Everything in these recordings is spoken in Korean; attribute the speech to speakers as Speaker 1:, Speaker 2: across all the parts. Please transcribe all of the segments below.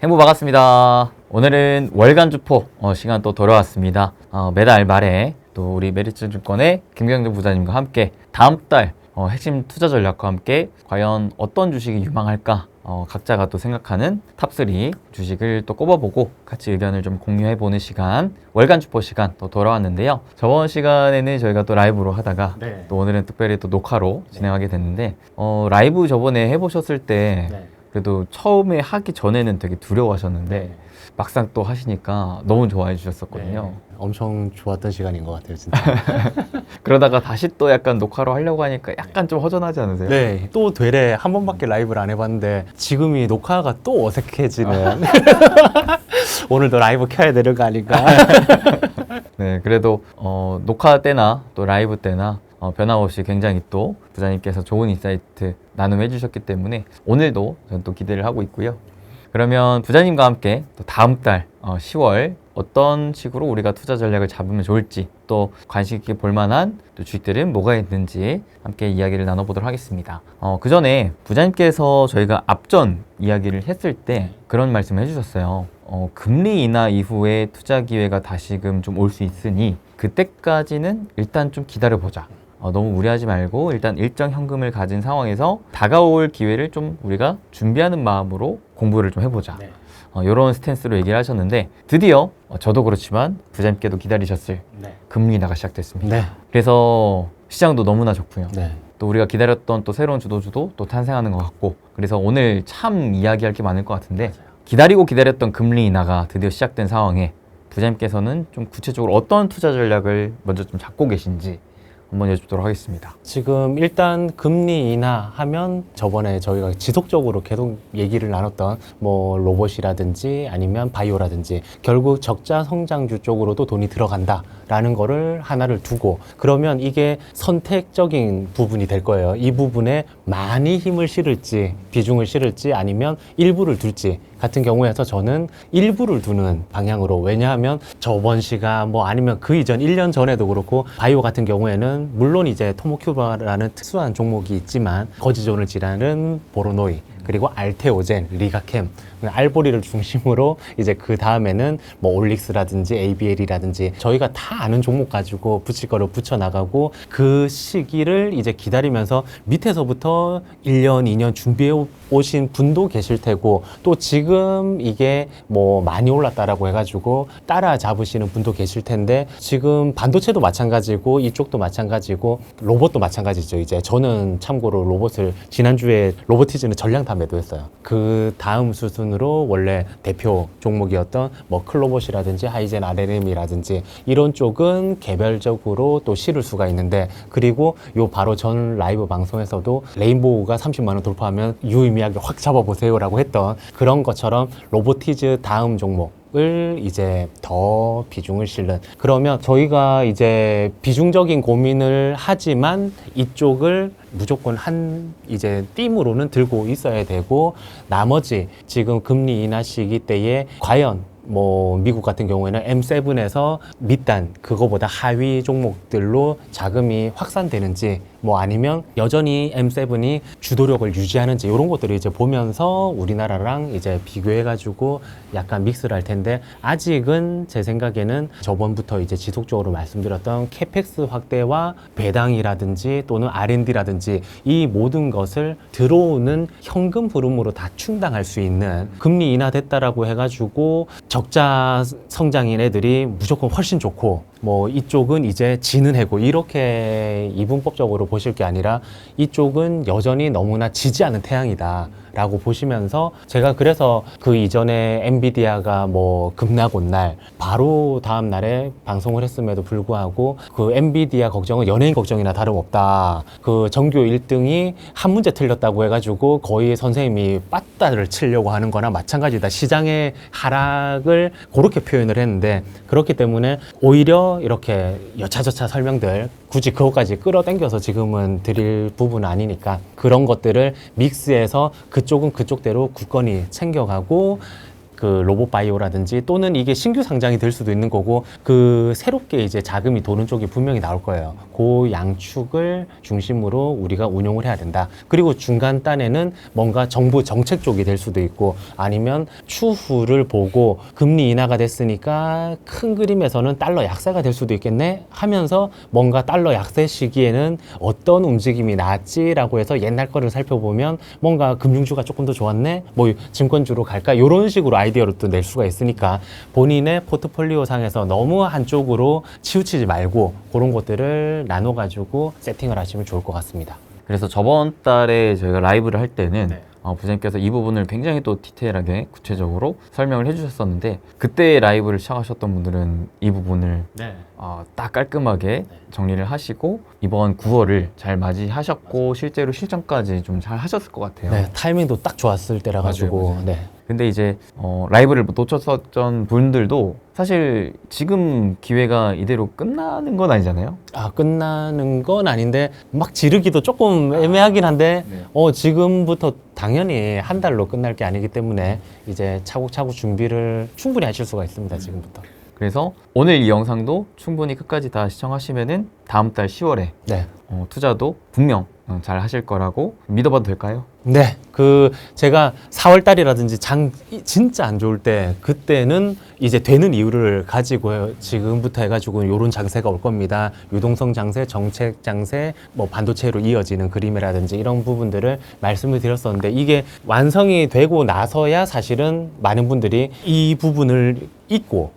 Speaker 1: 행보 반갑습니다. 오늘은 월간 주포 시간 또 돌아왔습니다. 매달 말에 또 우리 메리츠증권의 김경정 부장님과 함께 다음 달 핵심 투자 전략과 함께 과연 어떤 주식이 유망할까 각자가 또 생각하는 탑3 주식을 또 꼽아보고 같이 의견을 좀 공유해보는 시간, 월간 주포 시간 또 돌아왔는데요. 저번 시간에는 저희가 또 라이브로 하다가 또 오늘은 특별히 또 녹화로 진행하게 됐는데 라이브 저번에 해보셨을 때 그래도 처음에 하기 전에는 되게 두려워하셨는데 막상 또 하시니까 너무 좋아해 주셨었거든요.
Speaker 2: 엄청 좋았던 시간인 것 같아요, 진짜.
Speaker 1: 그러다가 다시 또 약간 녹화로 하려고 하니까 약간 좀 허전하지 않으세요?
Speaker 2: 네, 또 되레 한 번밖에 라이브를 안 해봤는데 지금이 녹화가 또 어색해지는. 오늘도 라이브 켜야 되는 거 아닌가?
Speaker 1: 네, 그래도 녹화 때나 또 라이브 때나 변함없이 굉장히 또 부장님께서 좋은 인사이트 나눔해 주셨기 때문에 오늘도 저는 또 기대를 하고 있고요. 그러면 부장님과 함께 또 다음 달 10월 어떤 식으로 우리가 투자 전략을 잡으면 좋을지 또 관심 있게 볼 만한 또 주식들은 뭐가 있는지 함께 이야기를 나눠보도록 하겠습니다. 그 전에 부장님께서 저희가 앞전 이야기를 했을 때 그런 말씀을 해주셨어요. 금리 인하 이후에 투자 기회가 다시금 좀 올 수 있으니 그때까지는 일단 좀 기다려보자. 너무 무리하지 말고 일단 일정 현금을 가진 상황에서 다가올 기회를 좀 우리가 준비하는 마음으로 공부를 좀 해보자. 이런 스탠스로 얘기를 하셨는데 드디어 저도 그렇지만 부장님께도 기다리셨을 금리 인하가 시작됐습니다. 그래서 시장도 너무나 좋고요. 또 우리가 기다렸던 또 새로운 주도주도 또 탄생하는 것 같고 그래서 오늘 참 이야기할 게 많을 것 같은데 기다리고 기다렸던 금리 인하가 드디어 시작된 상황에 부장님께서는 좀 구체적으로 어떤 투자 전략을 먼저 좀 잡고 계신지 한번 여쭙도록 하겠습니다.
Speaker 2: 지금 일단 금리 인하하면 저번에 저희가 지속적으로 계속 얘기를 나눴던 뭐 로봇이라든지 아니면 바이오라든지 결국 적자 성장주 쪽으로도 돈이 들어간다라는 거를 하나를 두고 그러면 이게 선택적인 부분이 될 거예요. 이 부분에 많이 힘을 실을지 비중을 실을지 아니면 일부를 둘지 같은 경우에서 저는 일부를 두는 방향으로 왜냐하면 저번 시간 뭐 아니면 그 이전 1년 전에도 그렇고 바이오 같은 경우에는 물론 이제 토모큐바라는 특수한 종목이 있지만 거지존을 질환은 보로노이 그리고 알테오젠, 리가캠, 알보리를 중심으로 이제 그 다음에는 뭐 올릭스라든지 ABL이라든지 저희가 다 아는 종목 가지고 붙일 거를 붙여 나가고 그 시기를 이제 기다리면서 밑에서부터 1년, 2년 준비해 오신 분도 계실 테고 또 지금 이게 뭐 많이 올랐다라고 해가지고 따라 잡으시는 분도 계실 텐데 지금 반도체도 마찬가지고 이쪽도 마찬가지고 로봇도 마찬가지죠. 이제 저는 참고로 로봇을 지난주에 로보티즈는 전량 다 매도했어요. 그 다음 수순으로 원래 대표 종목이었던 뭐 클로봇이라든지 하이젠 RNM이라든지 이런 쪽은 개별적으로 또 실을 수가 있는데 그리고 요 바로 전 라이브 방송에서도 레인보우가 30만 원 돌파하면 유의미하게 확 잡아보세요라고 했던 그런 것처럼 로보티즈 다음 종목 을 이제 더 비중을 실는 그러면 저희가 이제 비중적인 고민을 하지만 이쪽을 무조건 한 이제 띠으로는 들고 있어야 되고 나머지 지금 금리 인하 시기 때에 과연 뭐 미국 같은 경우에는 M7에서 밑단 그거보다 하위 종목들로 자금이 확산되는지 뭐 아니면 여전히 M7이 주도력을 유지하는지 이런 것들을 이제 보면서 우리나라랑 이제 비교해가지고 약간 믹스를 할 텐데 아직은 제 생각에는 저번부터 이제 지속적으로 말씀드렸던 캐펙스 확대와 배당이라든지 또는 R&D라든지 이 모든 것을 들어오는 현금 흐름으로 다 충당할 수 있는 금리 인하됐다라고 해가지고 적자 성장인 애들이 무조건 훨씬 좋고 뭐 이쪽은 이제 지는 해고 이렇게 이분법적으로 보실 게 아니라 이쪽은 여전히 너무나 지지 않은 태양이다 라고 보시면서 제가 그래서 그 이전에 엔비디아가 뭐 급락온 날 바로 다음 날에 방송을 했음에도 불구하고 그 엔비디아 걱정은 연예인 걱정이나 다름없다. 그 전교 1등이 한 문제 틀렸다고 해가지고 거의 선생님이 빠따를 치려고 하는 거나 마찬가지다. 시장의 하락을 그렇게 표현을 했는데 그렇기 때문에 오히려 이렇게 여차저차 설명들 굳이 그것까지 끌어당겨서 지금은 드릴 부분은 아니니까 그런 것들을 믹스해서 그쪽은 그쪽대로 굳건히 챙겨가고 그 로봇 바이오라든지 또는 이게 신규 상장이 될 수도 있는 거고 그 새롭게 이제 자금이 도는 쪽이 분명히 나올 거예요. 그 양축을 중심으로 우리가 운용을 해야 된다. 그리고 중간 단에는 뭔가 정부 정책 쪽이 될 수도 있고 아니면 추후를 보고 금리 인하가 됐으니까 큰 그림에서는 달러 약세가 될 수도 있겠네 하면서 뭔가 달러 약세 시기에는 어떤 움직임이 나았지라고 해서 옛날 거를 살펴보면 뭔가 금융주가 조금 더 좋았네 뭐 증권주로 갈까 이런 식으로 아이디어를 또 낼 수가 있으니까 본인의 포트폴리오 상에서 너무 한쪽으로 치우치지 말고 그런 것들을 나눠 가지고 세팅을 하시면 좋을 것 같습니다.
Speaker 1: 그래서 저번 달에 저희가 라이브를 할 때는
Speaker 2: 네.
Speaker 1: 부장님께서 이 부분을 굉장히 또 디테일하게 구체적으로 설명을 해주셨었는데 그때 라이브를 시작하셨던 분들은 이 부분을
Speaker 2: 네.
Speaker 1: 딱 깔끔하게 정리를 하시고 이번 9월을 잘 맞이하셨고 실제로 실전까지 좀 잘 하셨을 것 같아요.
Speaker 2: 네, 타이밍도 딱 좋았을 때라 가지고
Speaker 1: 맞아요.
Speaker 2: 네.
Speaker 1: 근데 이제 라이브를 놓쳤었던 분들도 사실 지금 기회가 이대로 끝나는 건 아니잖아요.
Speaker 2: 끝나는 건 아닌데 막 지르기도 조금 애매하긴 한데
Speaker 1: 네.
Speaker 2: 지금부터 당연히 한 달로 끝날 게 아니기 때문에 이제 차곡차곡 준비를 충분히 하실 수가 있습니다. 지금부터.
Speaker 1: 그래서 오늘 이 영상도 충분히 끝까지 다 시청하시면은 다음 달 10월에
Speaker 2: 네.
Speaker 1: 투자도 분명 잘 하실 거라고 믿어봐도 될까요?
Speaker 2: 네, 제가 4월 달이라든지 진짜 안 좋을 때 그때는 이제 되는 이유를 가지고 지금부터 해가지고 요런 장세가 올 겁니다. 유동성 장세, 정책 장세, 뭐 반도체로 이어지는 그림이라든지 이런 부분들을 말씀을 드렸었는데 이게 완성이 되고 나서야 사실은 많은 분들이 이 부분을 잊고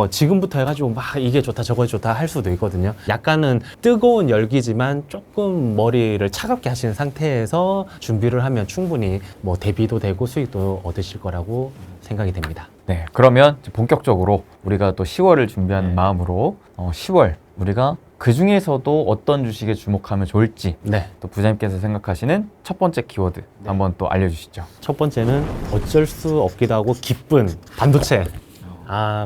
Speaker 2: 지금부터 해가지고 막 이게 좋다 저거 좋다 할 수도 있거든요. 약간은 뜨거운 열기지만 조금 머리를 차갑게 하시는 상태에서 준비를 하면 충분히 뭐 대비도 되고 수익도 얻으실 거라고 생각이 됩니다.
Speaker 1: 네, 그러면 이제 본격적으로 우리가 또 10월을 준비하는
Speaker 2: 네.
Speaker 1: 마음으로 10월 우리가 그 중에서도 어떤 주식에 주목하면 좋을지
Speaker 2: 네.
Speaker 1: 또 부장님께서 생각하시는 첫 번째 키워드 한번 또 알려주시죠.
Speaker 2: 첫 번째는 어쩔 수 없기도 하고 기쁜 반도체.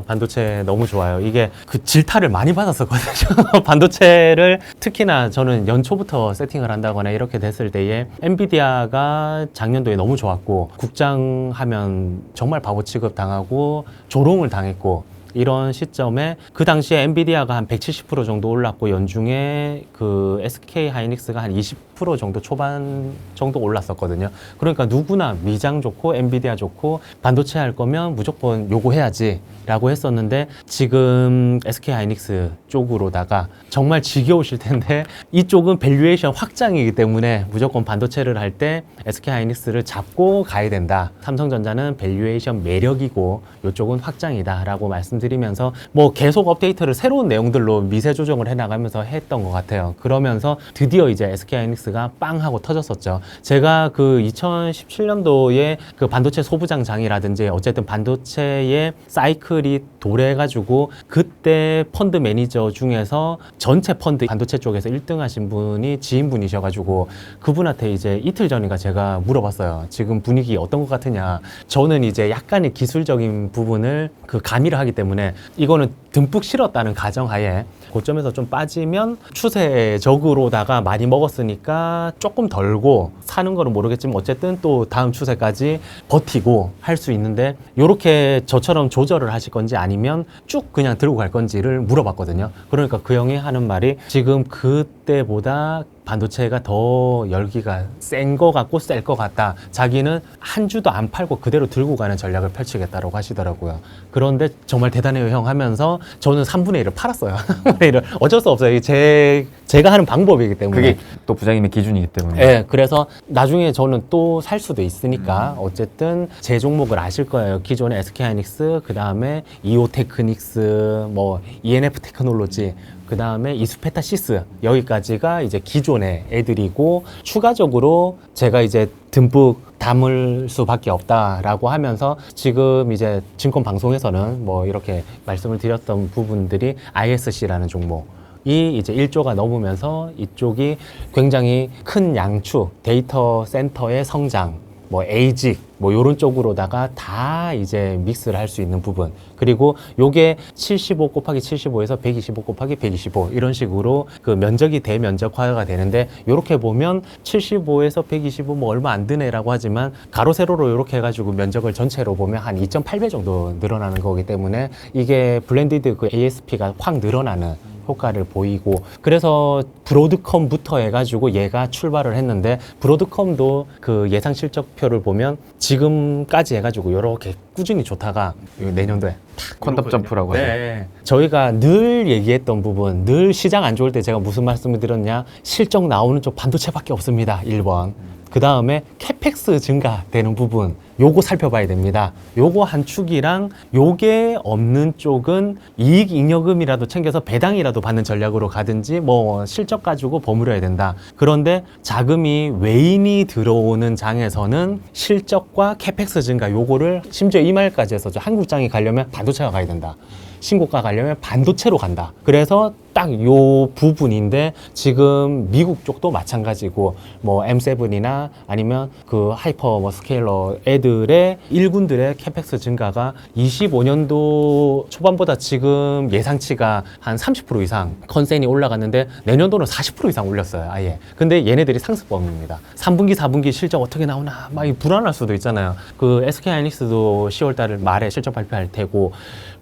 Speaker 2: 반도체 너무 좋아요. 이게 그 질타를 많이 받았었거든요. 반도체를 특히나 저는 연초부터 세팅을 한다거나 이렇게 됐을 때에 엔비디아가 작년도에 너무 좋았고 국장하면 정말 바보 취급 당하고 조롱을 당했고 이런 시점에 그 당시에 엔비디아가 한 170% 정도 올랐고 연중에 그 SK 하이닉스가 한 20% 정도 초반 정도 올랐었거든요. 그러니까 누구나 미장 좋고 엔비디아 좋고 반도체 할 거면 무조건 요거 해야지 라고 했었는데 지금 SK 하이닉스 쪽으로다가 정말 지겨우실 텐데 이쪽은 밸류에이션 확장이기 때문에 무조건 반도체를 할 때 SK 하이닉스를 잡고 가야 된다. 삼성전자는 밸류에이션 매력이고 이쪽은 확장이다 라고 말씀드리면서 뭐 계속 업데이트를 새로운 내용들로 미세 조정을 해나가면서 했던 것 같아요. 그러면서 드디어 이제 SK 하이닉스가 빵 하고 터졌었죠. 제가 그 2017년도에 그 반도체 소부장장이라든지 어쨌든 반도체의 사이클이 도래해가지고 그때 펀드 매니저 중에서 전체 펀드 반도체 쪽에서 1등 하신 분이 지인분이셔가지고 그분한테 이제 이틀 전인가 제가 물어봤어요. 지금 분위기 어떤 것 같으냐. 저는 이제 약간의 기술적인 부분을 그 가미를 하기 때문에 이거는 듬뿍 실었다는 가정하에 고점에서 좀 빠지면 추세적으로다가 많이 먹었으니까 조금 덜고 사는 거는 모르겠지만 어쨌든 또 다음 추세까지 버티고 할 수 있는데 요렇게 저처럼 조절을 하실 건지 아니면 쭉 그냥 들고 갈 건지를 물어봤거든요. 그러니까 그 형이 하는 말이 지금 그때보다 반도체가 더 열기가 센 거 같고 셀 거 같다. 자기는 한 주도 안 팔고 그대로 들고 가는 전략을 펼치겠다라고 하시더라고요. 그런데 정말 대단해요 형 하면서 저는 3분의 1을 팔았어요. 3분의 1을 어쩔 수 없어요. 제가 하는 방법이기 때문에.
Speaker 1: 그게 또 부장님의 기준이기 때문에.
Speaker 2: 네, 그래서 나중에 저는 또 살 수도 있으니까 어쨌든 제 종목을 아실 거예요. 기존에 SK하이닉스, 그 다음에 이오테크닉스, 뭐 ENF 테크놀로지, 그 다음에 이수페타시스 여기까지가 이제 기존의 애들이고 추가적으로 제가 이제 듬뿍 담을 수밖에 없다라고 하면서 지금 이제 증권 방송에서는 뭐 이렇게 말씀을 드렸던 부분들이 ISC라는 종목. 이 이제 1조가 넘으면서 이쪽이 굉장히 큰 양축 데이터 센터의 성장 뭐 에이직 뭐 요런 쪽으로다가 다 이제 믹스를 할 수 있는 부분. 그리고 요게 75 곱하기 75에서 125 곱하기 125 이런 식으로 그 면적이 대면적화가 되는데, 요렇게 보면 75에서 125 뭐 얼마 안 드네라고 하지만 가로 세로로 요렇게 해가지고 면적을 전체로 보면 한 2.8배 정도 늘어나는 거기 때문에 이게 블렌디드 그 ASP가 확 늘어나는 효과를 보이고, 그래서 브로드컴부터 해가지고 얘가 출발을 했는데, 브로드컴도 그 예상 실적표를 보면 지금까지 해가지고 이렇게 꾸준히 좋다가 내년도에
Speaker 1: 퀀텀 점프라고 하죠.
Speaker 2: 네. 저희가 늘 얘기했던 부분, 늘 시장 안 좋을 때 제가 무슨 말씀을 드렸냐, 실적 나오는 쪽 반도체밖에 없습니다. 1번. 그 다음에 캐펙스 증가되는 부분, 요거 살펴봐야 됩니다. 요거 한 축이랑 요게 없는 쪽은 이익 잉여금이라도 챙겨서 배당이라도 받는 전략으로 가든지 뭐 실적 가지고 버무려야 된다. 그런데 자금이 외인이 들어오는 장에서는 실적과 캐펙스 증가 요거를 심지어 이 말까지 해서 한국장이 가려면 반도체가 가야 된다. 신고가 가려면 반도체로 간다. 그래서 딱 요 부분인데, 지금 미국 쪽도 마찬가지고 뭐 M7이나 아니면 그 하이퍼 뭐 스케일러 애들의 일군들의 캐펙스 증가가 25년도 초반보다 지금 예상치가 한 30% 이상 컨센이 올라갔는데, 내년도는 40% 이상 올렸어요, 아예. 근데 얘네들이 상습범입니다. 3분기 4분기 실적 어떻게 나오나 막 불안할 수도 있잖아요. 그 SK하이닉스도 10월 달 말에 실적 발표할 테고,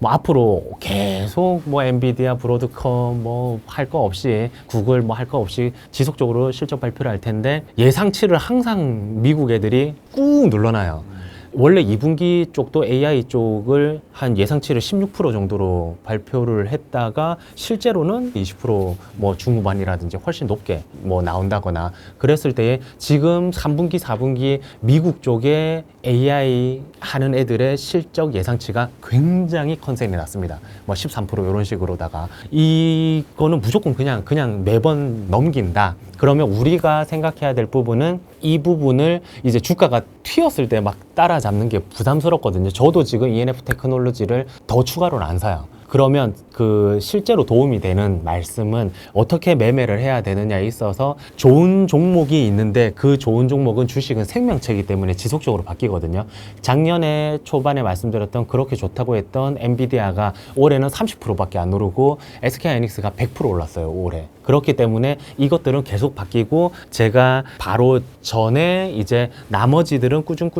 Speaker 2: 뭐 앞으로 계속 뭐 엔비디아, 브로드컴 뭐 할 거 없이, 구글 뭐 할 거 없이 지속적으로 실적 발표를 할 텐데, 예상치를 항상 미국 애들이 꾹 눌러놔요. 원래 2분기 쪽도 AI 쪽을 한 예상치를 16% 정도로 발표를 했다가 실제로는 20% 중후반이라든지 훨씬 높게 나온다거나 그랬을 때에, 지금 3분기, 4분기 미국 쪽에 AI 하는 애들의 실적 예상치가 굉장히 컨센이 났습니다. 13% 이런 식으로다가, 이거는 무조건 그냥 매번 넘긴다. 그러면 우리가 생각해야 될 부분은, 이 부분을 이제 주가가 튀었을 때 막 따라잡는 게 부담스럽거든요. 저도 지금 ENF 테크놀로지를 더 추가로는 안 사요. 그러면 그 실제로 도움이 되는 말씀은, 어떻게 매매를 해야 되느냐에 있어서 좋은 종목이 있는데, 그 좋은 종목은 주식은 생명체이기 때문에 지속적으로 바뀌거든요. 작년에 초반에 말씀드렸던 그렇게 좋다고 했던 엔비디아가 올해는 30%밖에 안 오르고 SK하이닉스가 100% 올랐어요, 올해. 그렇기 때문에 이것들은 계속 바뀌고, 제가 바로 전에 이제 나머지들은 꾸준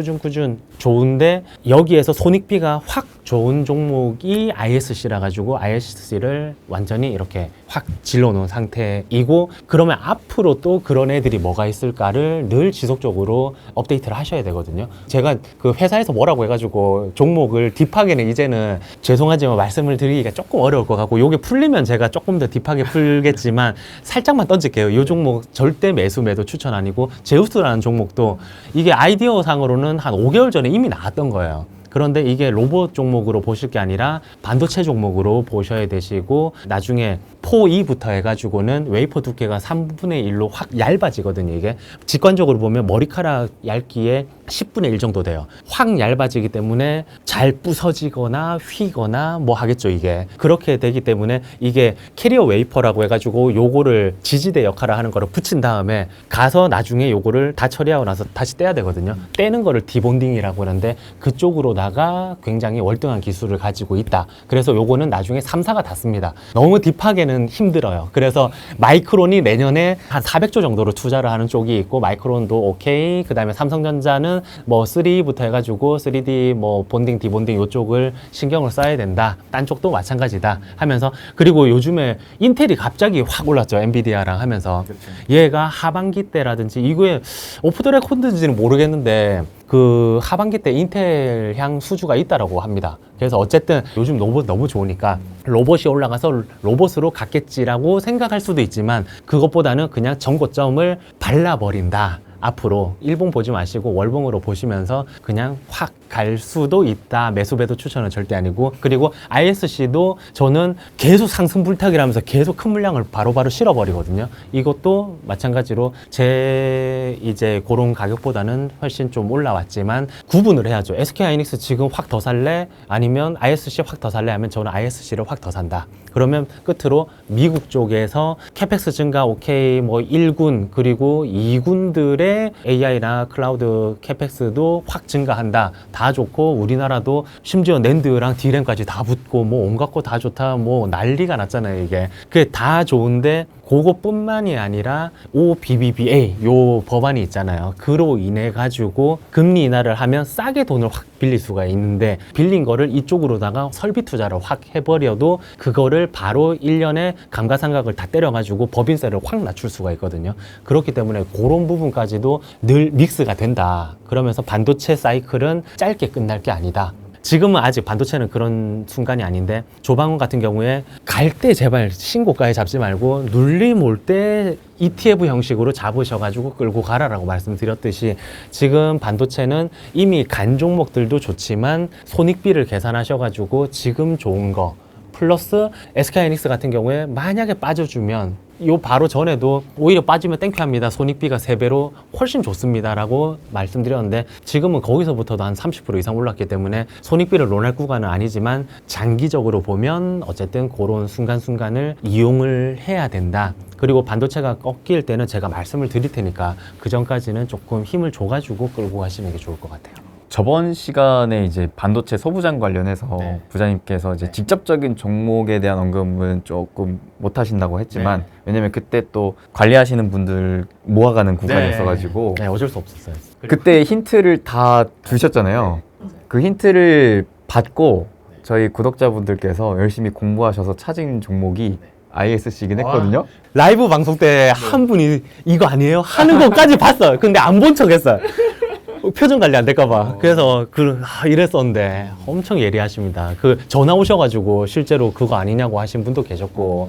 Speaker 2: 좋은데, 여기에서 손익비가 확 좋은 종목이 ISC라 가지고 ISC를 완전히 이렇게 확 질러놓은 상태이고, 그러면 앞으로 또 그런 애들이 뭐가 있을까를 늘 지속적으로 업데이트를 하셔야 되거든요. 제가 그 회사에서 뭐라고 해가지고 종목을 딥하게는 이제는 죄송하지만 말씀을 드리기가 조금 어려울 것 같고, 요게 풀리면 제가 조금 더 딥하게 풀겠지만 살짝만 던질게요. 이 종목 절대 매도 추천 아니고, 제우스라는 종목도 이게 아이디어 상으로는 한 5개월 전에 이미 나왔던 거예요. 그런데 이게 로봇 종목으로 보실 게 아니라 반도체 종목으로 보셔야 되시고, 나중에 포2부터 해가지고는 웨이퍼 두께가 3분의 1로 확 얇아지거든요. 이게 직관적으로 보면 머리카락 얇기에 10분의 1 정도 돼요. 확 얇아지기 때문에 잘 부서지거나 휘거나 뭐 하겠죠, 이게. 그렇게 되기 때문에 이게 캐리어 웨이퍼라고 해가지고 요거를 지지대 역할을 하는 거를 붙인 다음에 가서 나중에 요거를 다 처리하고 나서 다시 떼야 되거든요. 떼는 거를 디본딩이라고 하는데, 그쪽으로다가 굉장히 월등한 기술을 가지고 있다. 그래서 요거는 나중에 3사가 닿습니다. 너무 딥하게는 힘들어요. 그래서 마이크론이 내년에 한 400조 정도로 투자를 하는 쪽이 있고, 마이크론도 오케이. 그 다음에 삼성전자는 3부터 해가지고 3D 본딩, 디본딩 요쪽을 신경을 써야 된다. 딴 쪽도 마찬가지다 하면서, 그리고 요즘에 인텔이 갑자기 확 올랐죠. 엔비디아랑 하면서. 그렇죠. 얘가 하반기 때라든지, 이거에 오프 더 레코드인지는 모르겠는데 그 하반기 때 인텔 향 수주가 있다라고 합니다. 그래서 어쨌든 요즘 로봇 너무 좋으니까 로봇이 올라가서 로봇으로 갔겠지라고 생각할 수도 있지만, 그것보다는 그냥 전고점을 발라버린다. 앞으로 일봉 보지 마시고 월봉으로 보시면서 그냥 확 갈 수도 있다. 매수배도 추천은 절대 아니고, 그리고 ISC도 저는 계속 상승 불타기라면서 계속 큰 물량을 바로바로 실어버리거든요. 이것도 마찬가지로 제 이제 그런 가격보다는 훨씬 좀 올라왔지만 구분을 해야죠. SK하이닉스 지금 확 더 살래? 아니면 ISC 확 더 살래? 하면 저는 ISC를 확 더 산다. 그러면 끝으로 미국 쪽에서 캐펙스 증가 오케이 뭐 1군 그리고 2군들의 AI나 클라우드 캐펙스도 확 증가한다. 다 좋고 우리나라도 심지어 낸드랑 D램까지 다 붙고 뭐 온갖 거 다 좋다. 뭐 난리가 났잖아요, 이게. 그게 다 좋은데 그것뿐만이 아니라 OBBBA 요 법안이 있잖아요. 그로 인해 가지고 금리 인하를 하면 싸게 돈을 확 빌릴 수가 있는데 빌린 거를 이쪽으로다가 설비 투자를 확 해버려도 그거를 바로 1년에 감가상각을 다 때려가지고 법인세를 확 낮출 수가 있거든요. 그렇기 때문에 그런 부분까지도 늘 믹스가 된다. 그러면서 반도체 사이클은 짧게 끝날 게 아니다. 지금은 아직 반도체는 그런 순간이 아닌데 조방원 같은 경우에 갈 때 제발 신고가에 잡지 말고 눌림 올 때 ETF 형식으로 잡으셔가지고 끌고 가라라고 말씀드렸듯이 지금 반도체는 이미 간 종목들도 좋지만 손익비를 계산하셔가지고 지금 좋은 거 플러스 SK하이닉스 같은 경우에 만약에 빠져주면 요 바로 전에도 오히려 빠지면 땡큐합니다. 손익비가 3배로 훨씬 좋습니다. 라고 말씀드렸는데 지금은 거기서부터도 한 30% 이상 올랐기 때문에 손익비를 논할 구간은 아니지만 장기적으로 보면 어쨌든 그런 순간순간을 이용을 해야 된다. 그리고 반도체가 꺾일 때는 제가 말씀을 드릴 테니까 그 전까지는 조금 힘을 줘가지고 끌고 가시는 게 좋을 것 같아요.
Speaker 1: 저번 시간에 이제 반도체 소부장 관련해서
Speaker 2: 네.
Speaker 1: 부장님께서 이제
Speaker 2: 네.
Speaker 1: 직접적인 종목에 대한 언급은 조금 못 하신다고 했지만
Speaker 2: 네.
Speaker 1: 왜냐면 그때 또 관리하시는 분들 모아가는 구간이었어가지고
Speaker 2: 네, 어쩔 수 없었어요.
Speaker 1: 그때 힌트를 다 주셨잖아요. 그 힌트를 받고 저희 구독자분들께서 열심히 공부하셔서 찾은 종목이 ISC이긴 했거든요.
Speaker 2: 라이브 방송 때 한 분이 이거 아니에요? 하는 것까지 봤어요. 근데 안 본 척 했어요. 표정 관리 안 될까봐. 그래서 이랬었는데 엄청 예리하십니다. 전화 오셔가지고 실제로 그거 아니냐고 하신 분도 계셨고.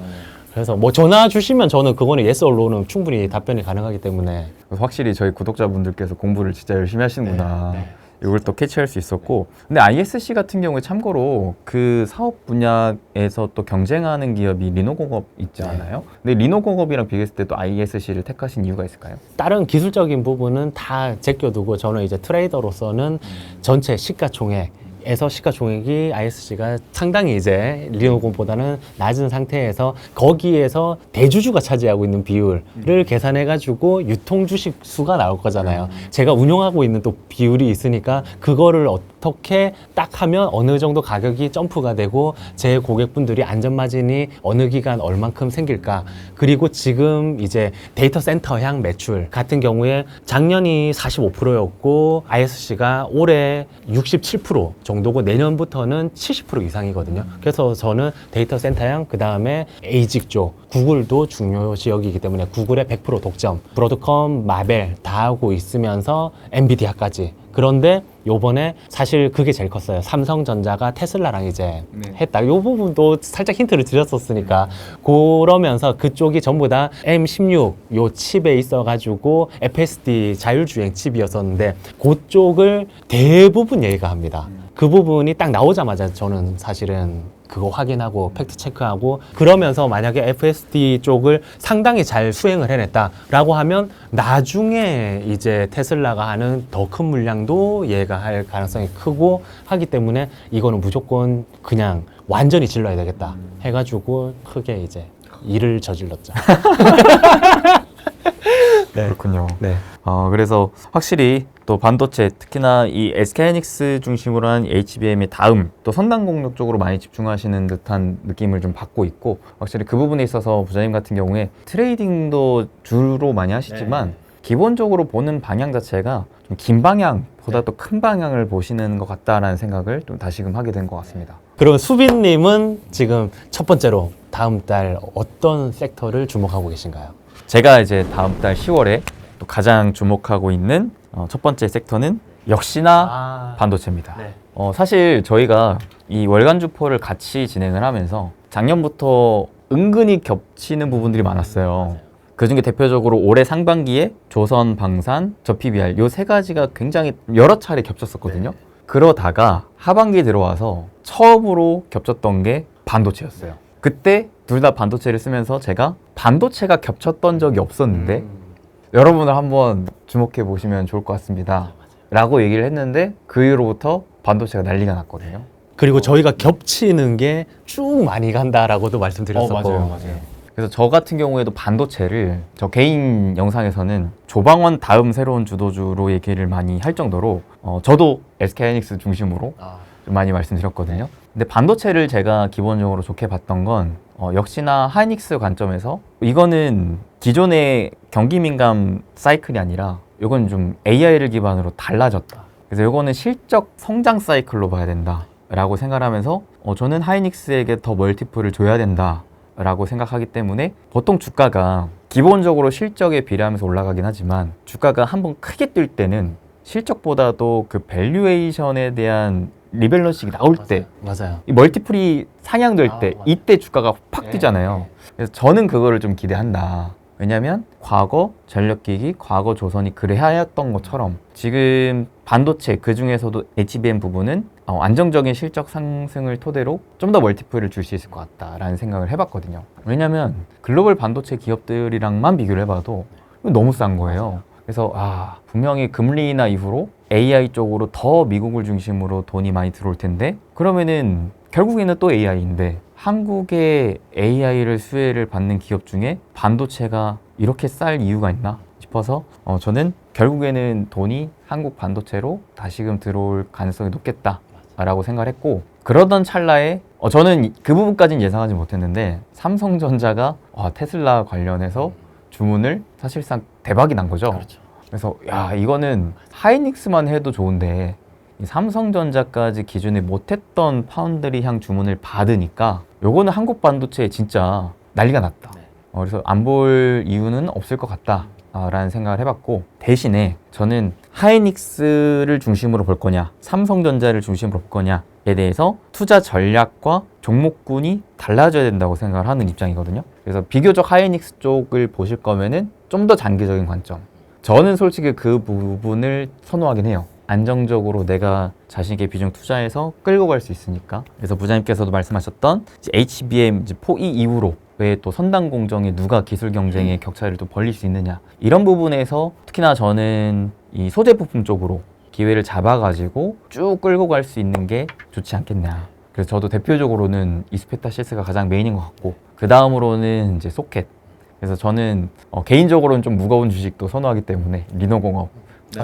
Speaker 2: 그래서 뭐 전화 주시면 저는 그거는 yes or no는 충분히 답변이 가능하기 때문에.
Speaker 1: 확실히 저희 구독자분들께서 공부를 진짜 열심히 하시는구나. 이걸 또 캐치할 수 있었고, 근데 ISC 같은 경우에 참고로 그 사업 분야에서 또 경쟁하는 기업이 리노공업 있지 않아요? 근데 리노공업이랑 비교했을 때 또 ISC를 택하신 이유가 있을까요?
Speaker 2: 다른 기술적인 부분은 다 제껴두고 저는 이제 트레이더로서는 전체 시가총액에서 시가총액이 ISC가 상당히 이제 리노공보다는 낮은 상태에서 거기에서 대주주가 차지하고 있는 비율을 계산해가지고 유통 주식 수가 나올 거잖아요. 제가 운용하고 있는 또 비율이 있으니까 그거를 어떻게 딱 하면 어느 정도 가격이 점프가 되고 제 고객분들이 안전마진이 어느 기간 얼만큼 생길까. 그리고 지금 이제 데이터 센터향 매출 같은 경우에 작년이 45%였고 ISC가 올해 67% 정도고 내년부터는 70% 이상이거든요. 그래서 저는 데이터 센터향 그 다음에 에이직 쪽 구글도 중요 지역이기 때문에 구글의 100% 독점, 브로드컴, 마벨 다 하고 있으면서 엔비디아까지. 그런데 요번에 사실 그게 제일 컸어요. 삼성전자가 테슬라랑 이제 했다. 요 부분도 살짝 힌트를 드렸었으니까. 그러면서 그쪽이 전부 다 M16 요 칩에 있어가지고 FSD 자율주행 칩이었었는데 그쪽을 대부분 얘기가 합니다. 그 부분이 딱 나오자마자 저는 사실은 그거 확인하고 팩트 체크하고 그러면서 만약에 FSD 쪽을 상당히 잘 수행을 해냈다라고 하면 나중에 이제 테슬라가 하는 더 큰 물량도 얘가 할 가능성이 크고 하기 때문에 이거는 무조건 그냥 완전히 질러야 되겠다 해가지고 크게 이제 일을 저질렀죠. 네.
Speaker 1: 그렇군요.
Speaker 2: 네.
Speaker 1: 그래서 확실히 또 반도체 특히나 이 SK하이닉스 중심으로 한 HBM의 다음 또 선단 공격 쪽으로 많이 집중하시는 듯한 느낌을 좀 받고 있고 확실히 그 부분에 있어서 부장님 같은 경우에 트레이딩도 주로 많이 하시지만 기본적으로 보는 방향 자체가 좀 긴 방향보다 또 큰 방향을 보시는 것 같다라는 생각을 좀 다시금 하게 된 것 같습니다.
Speaker 2: 그러면 수빈님은 지금 첫 번째로 다음 달 어떤 섹터를 주목하고 계신가요?
Speaker 1: 제가 이제 다음 달 10월에 또 가장 주목하고 있는 첫 번째 섹터는 역시나 반도체입니다.
Speaker 2: 네.
Speaker 1: 사실 저희가 이 월간 주포를 같이 진행을 하면서 작년부터 은근히 겹치는 부분들이 많았어요. 그중에 대표적으로 올해 상반기에 조선, 방산, 저 PBR 요 세 가지가 굉장히 여러 차례 겹쳤었거든요. 그러다가 하반기 들어와서 처음으로 겹쳤던 게 반도체였어요. 그때 둘 다 반도체를 쓰면서 제가 반도체가 겹쳤던 적이 없었는데 여러분들 한번 주목해 보시면 좋을 것 같습니다 라고 얘기를 했는데 그 이후로부터 반도체가 난리가 났거든요.
Speaker 2: 그리고 저희가 겹치는 게 쭉 많이 간다라고도 말씀드렸었고.
Speaker 1: 맞아요. 그래서 저 같은 경우에도 반도체를 저 개인 영상에서는 조방원 다음 새로운 주도주로 얘기를 많이 할 정도로 저도 SK하이닉스 중심으로 좀 많이 말씀드렸거든요. 근데 반도체를 제가 기본적으로 좋게 봤던 건 역시나 하이닉스 관점에서 이거는 기존의 경기 민감 사이클이 아니라 이건 좀 AI를 기반으로 달라졌다. 그래서 이거는 실적 성장 사이클로 봐야 된다 라고 생각하면서 저는 하이닉스에게 더 멀티플을 줘야 된다 라고 생각하기 때문에 보통 주가가 기본적으로 실적에 비례하면서 올라가긴 하지만 주가가 한번 크게 뛸 때는 실적보다도 그 밸류에이션에 대한 리밸런싱이 나올 때
Speaker 2: 맞아요.
Speaker 1: 이 멀티플이 상향될 때 이때 주가가 팍 뛰잖아요. 그래서 저는 그거를 좀 기대한다. 왜냐면 과거 전력기기, 과거 조선이 그래야 했던 것처럼 지금 반도체 그 중에서도 HBM 부분은 안정적인 실적 상승을 토대로 좀 더 멀티플을 줄 수 있을 것 같다라는 생각을 해봤거든요. 왜냐면 글로벌 반도체 기업들이랑만 비교를 해봐도 너무 싼 거예요. 그래서 분명히 금리 인하 이후로 AI 쪽으로 더 미국을 중심으로 돈이 많이 들어올 텐데 그러면은 결국에는 또 AI인데 한국의 AI를 수혜를 받는 기업 중에 반도체가 이렇게 쌀 이유가 있나 싶어서 저는 결국에는 돈이 한국 반도체로 다시금 들어올 가능성이 높겠다라고 생각을 했고 그러던 찰나에 저는 그 부분까지는 예상하지 못했는데 삼성전자가 테슬라 관련해서 주문을 사실상 대박이 난 거죠.
Speaker 2: 그렇죠.
Speaker 1: 그래서 이거는 하이닉스만 해도 좋은데 이 삼성전자까지 기존에 못했던 파운드리 향 주문을 받으니까 요거는 한국 반도체에 진짜 난리가 났다. 그래서 안 볼 이유는 없을 것 같다 라는 생각을 해봤고 대신에 저는 하이닉스를 중심으로 볼 거냐 삼성전자를 중심으로 볼 거냐에 대해서 투자 전략과 종목군이 달라져야 된다고 생각을 하는 입장이거든요. 그래서 비교적 하이닉스 쪽을 보실 거면은 좀 더 장기적인 관점, 저는 솔직히 그 부분을 선호하긴 해요. 안정적으로 내가 자신있게 비중 투자해서 끌고 갈 수 있으니까. 그래서 부장님께서도 말씀하셨던 HBM 4E 이후로 왜 또 선당 공정에 누가 기술 경쟁의 격차를 또 벌릴 수 있느냐, 이런 부분에서 특히나 저는 이 소재 부품 쪽으로 기회를 잡아가지고 쭉 끌고 갈 수 있는 게 좋지 않겠냐. 그래서 저도 대표적으로는 이스페타시스가 가장 메인인 것 같고 그 다음으로는 이제 소켓. 그래서 저는 개인적으로는 좀 무거운 주식도 선호하기 때문에 리노공업.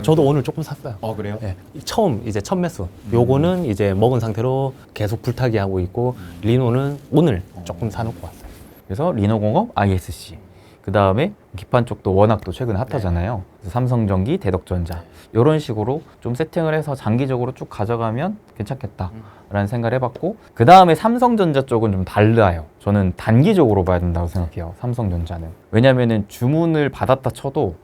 Speaker 2: 저도 오늘 조금 샀어요.
Speaker 1: 그래요?
Speaker 2: 네. 이제 첫 매수. 요거는 이제 먹은 상태로 계속 불타기 하고 있고 리노는 오늘 조금 사놓고 왔어요.
Speaker 1: 그래서 리노공업, ISC. 그 다음에 기판 쪽도 워낙 또 최근에 핫하잖아요. 그래서 삼성전기, 대덕전자. 이런 식으로 좀 세팅을 해서 장기적으로 쭉 가져가면 괜찮겠다라는 생각을 해봤고 그 다음에 삼성전자 쪽은 좀 달라요. 저는 단기적으로 봐야 된다고 생각해요. 삼성전자는. 왜냐면은 주문을 받았다 쳐도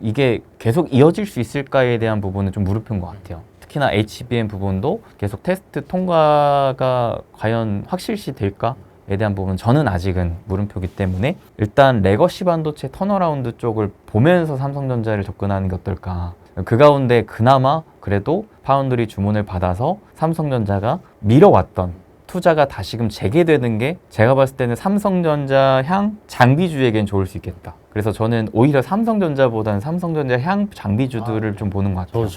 Speaker 1: 이게 계속 이어질 수 있을까에 대한 부분은 좀 무릎인 것 같아요. 특히나 HBM 부분도 계속 테스트 통과가 과연 확실시 될까? 에 대한 부분은 저는 아직은 물음표기 때문에 일단 레거시 반도체 턴어라운드 쪽을 보면서 삼성전자를 접근하는 게 어떨까. 그 가운데 그나마 그래도 파운드리 주문을 받아서 삼성전자가 밀어왔던 투자가 다시금 재개되는 게 제가 봤을 때는 삼성전자 향 장비주에겐 좋을 수 있겠다. 그래서 저는 오히려 삼성전자보다는 삼성전자 향 장비주들을 좀 보는 것 같아요.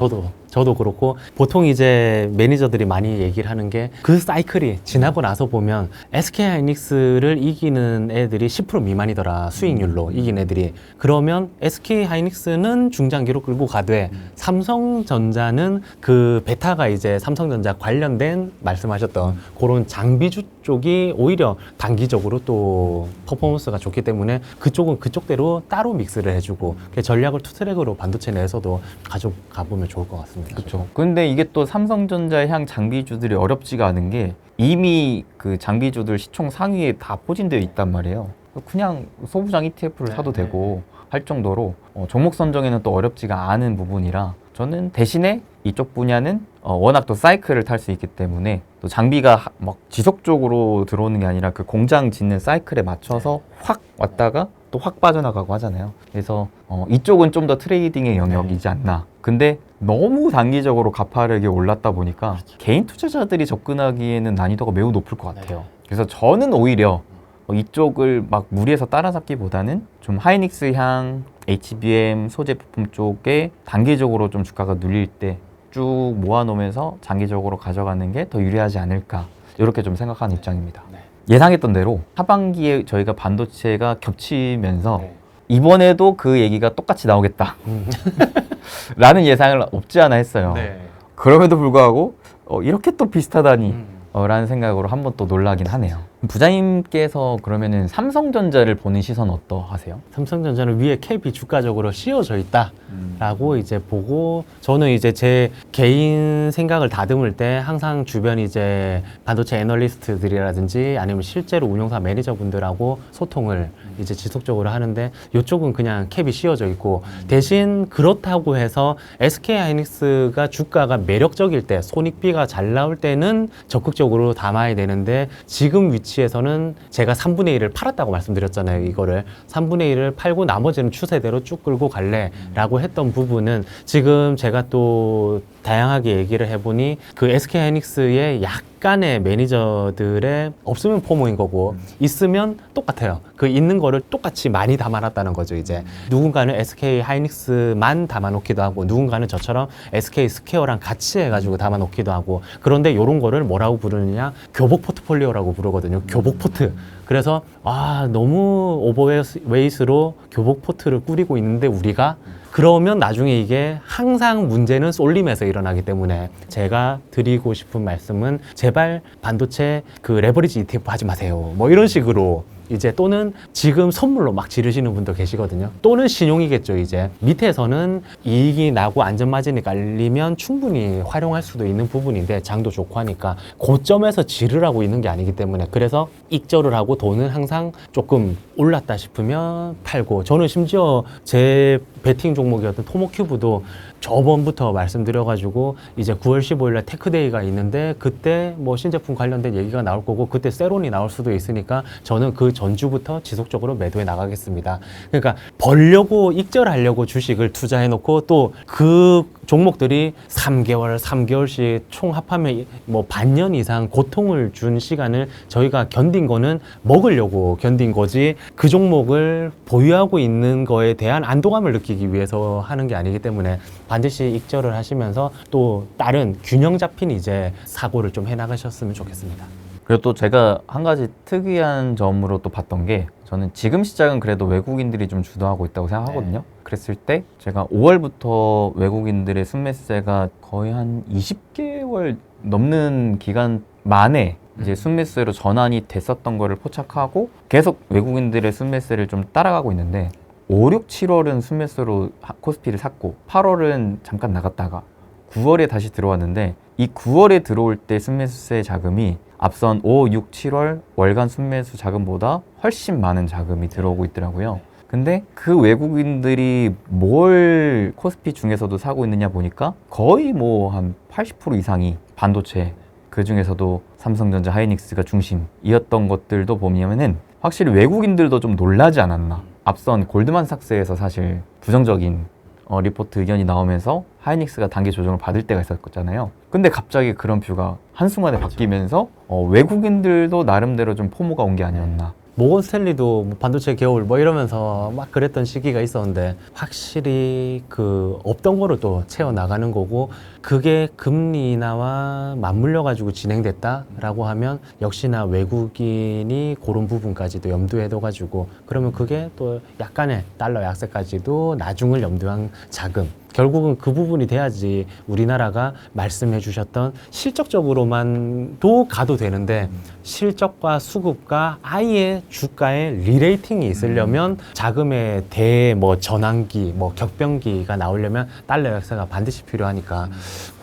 Speaker 2: 저도 그렇고 보통 이제 매니저들이 많이 얘기를 하는 게 그 사이클이 지나고 나서 보면 SK하이닉스를 이기는 애들이 10% 미만이더라. 수익률로 이긴 애들이. 그러면 SK하이닉스는 중장기로 끌고 가되 삼성전자는 그 베타가 이제 삼성전자 관련된 말씀하셨던 그런 장비주 쪽이 오히려 단기적으로 또 퍼포먼스가 좋기 때문에 그쪽은 그쪽대로 따로 믹스를 해주고 전략을 투트랙으로 반도체 내에서도 가져가 보면 좋을 것 같습니다.
Speaker 1: 그렇죠. 근데 이게 또 삼성전자 향 장비주들이 어렵지가 않은 게 이미 그 장비주들 시총 상위에 다 포진되어 있단 말이에요. 그냥 소부장 ETF를 사도 되고 할 정도로 종목 선정에는 또 어렵지가 않은 부분이라 저는 대신에 이쪽 분야는 워낙 또 사이클을 탈 수 있기 때문에 또 장비가 막 지속적으로 들어오는 게 아니라 그 공장 짓는 사이클에 맞춰서 확 왔다가 또 확 빠져나가고 하잖아요. 그래서 이쪽은 좀 더 트레이딩의 영역이지 않나. 근데 너무 단기적으로 가파르게 올랐다 보니까 개인 투자자들이 접근하기에는 난이도가 매우 높을 것 같아요. 그래서 저는 오히려 이쪽을 막 무리해서 따라잡기보다는 좀 하이닉스향, HBM 소재 부품 쪽에 단기적으로 좀 주가가 눌릴 때 쭉 모아놓으면서 장기적으로 가져가는 게 더 유리하지 않을까, 이렇게 좀 생각하는 입장입니다. 예상했던 대로 하반기에 저희가 반도체가 겹치면서 이번에도 그 얘기가 똑같이 나오겠다 라는 예상을 없지 않아 했어요. 그럼에도 불구하고 이렇게 또 비슷하다니 라는 생각으로 한번 또 놀라긴 하네요. 부장님께서 그러면은 삼성전자를 보는 시선 어떠하세요?
Speaker 2: 삼성전자는 위에 캡이 주가적으로 씌워져 있다라고 이제 보고, 저는 이제 제 개인 생각을 다듬을 때 항상 주변 이제 반도체 애널리스트들이라든지 아니면 실제로 운용사 매니저분들하고 소통을 이제 지속적으로 하는데, 이쪽은 그냥 캡이 씌워져 있고, 대신 그렇다고 해서 SK 하이닉스가 주가가 매력적일 때, 손익비가 잘 나올 때는 적극적으로 담아야 되는데, 지금 위치에서는 제가 3분의 1을 팔았다고 말씀드렸잖아요. 이거를 3분의 1을 팔고 나머지는 추세대로 쭉 끌고 갈래 라고 했던 부분은, 지금 제가 또 다양하게 얘기를 해보니 그 SK 하이닉스의 약간의 매니저들의 없으면 포모인 거고, 있으면 똑같아요. 그 있는 거를 똑같이 많이 담아놨다는 거죠. 이제 누군가는 SK 하이닉스만 담아놓기도 하고, 누군가는 저처럼 SK 스퀘어랑 같이 해가지고 담아놓기도 하고. 그런데 이런 거를 뭐라고 부르느냐, 교복 포트폴리오라고 부르거든요. 교복 포트. 그래서 너무 오버웨이스로 교복 포트를 꾸리고 있는데 우리가, 그러면 나중에 이게 항상 문제는 쏠림에서 일어나기 때문에, 제가 드리고 싶은 말씀은 제발 반도체 그 레버리지 ETF 하지 마세요. 뭐 이런 식으로 이제, 또는 지금 선물로 막 지르시는 분도 계시거든요. 또는 신용이겠죠. 이제 밑에서는 이익이 나고 안전마진이 깔리면 충분히 활용할 수도 있는 부분인데, 장도 좋고 하니까 고점에서 지르라고 있는 게 아니기 때문에, 그래서 익절을 하고 돈은 항상 조금 올랐다 싶으면 팔고, 저는 심지어 제 베팅 종목이었던 토모큐브도 저번부터 말씀드려가지고 이제 9월 15일에 테크데이가 있는데, 그때 뭐 신제품 관련된 얘기가 나올 거고, 그때 세론이 나올 수도 있으니까 저는 그 전주부터 지속적으로 매도해 나가겠습니다. 그러니까 벌려고, 익절하려고 주식을 투자해 놓고, 또 그 종목들이 3개월씩 총 합하면 뭐 반년 이상 고통을 준 시간을 저희가 견딘 거는 먹으려고 견딘 거지, 그 종목을 보유하고 있는 거에 대한 안도감을 느끼기 위해서 하는 게 아니기 때문에, 반드시 익절을 하시면서 또 다른 균형 잡힌 이제 사고를 좀 해나가셨으면 좋겠습니다.
Speaker 1: 그리고 또 제가 한 가지 특이한 점으로 또 봤던 게, 저는 지금 시장은 그래도 외국인들이 좀 주도하고 있다고 생각하거든요. 그랬을 때 제가 5월부터 외국인들의 순매수세가 거의 한 20개월 넘는 기간 만에 이제 순매수세로 전환이 됐었던 거를 포착하고, 계속 외국인들의 순매수세를 좀 따라가고 있는데, 5, 6, 7월은 순매수로 코스피를 샀고, 8월은 잠깐 나갔다가 9월에 다시 들어왔는데, 이 9월에 들어올 때 순매수세 자금이 앞선 5, 6, 7월 월간 순매수 자금보다 훨씬 많은 자금이 들어오고 있더라고요. 근데 그 외국인들이 뭘 코스피 중에서도 사고 있느냐 보니까 거의 뭐 한 80% 이상이 반도체, 그 중에서도 삼성전자, 하이닉스가 중심이었던 것들도 보면은 확실히 외국인들도 좀 놀라지 않았나. 앞선 골드만삭스에서 사실 부정적인 리포트 의견이 나오면서 하이닉스가 단기 조정을 받을 때가 있었잖아요. 근데 갑자기 그런 뷰가 한순간에 바뀌면서 외국인들도 나름대로 좀 포모가 온 게 아니었나.
Speaker 2: 모건 스탠리도 뭐 반도체 겨울 뭐 이러면서 막 그랬던 시기가 있었는데, 확실히 그 없던 거를 또 채워 나가는 거고, 그게 금리 인하와 맞물려 가지고 진행됐다라고 하면 역시나 외국인이 그런 부분까지도 염두에 둬 가지고, 그러면 그게 또 약간의 달러 약세까지도 나중을 염두한 자금, 결국은 그 부분이 돼야지 우리나라가 말씀해 주셨던 실적적으로만도 가도 되는데, 실적과 수급과 아예 주가의 리레이팅이 있으려면 자금의 전환기, 격변기가 나오려면 달러 약세가 반드시 필요하니까,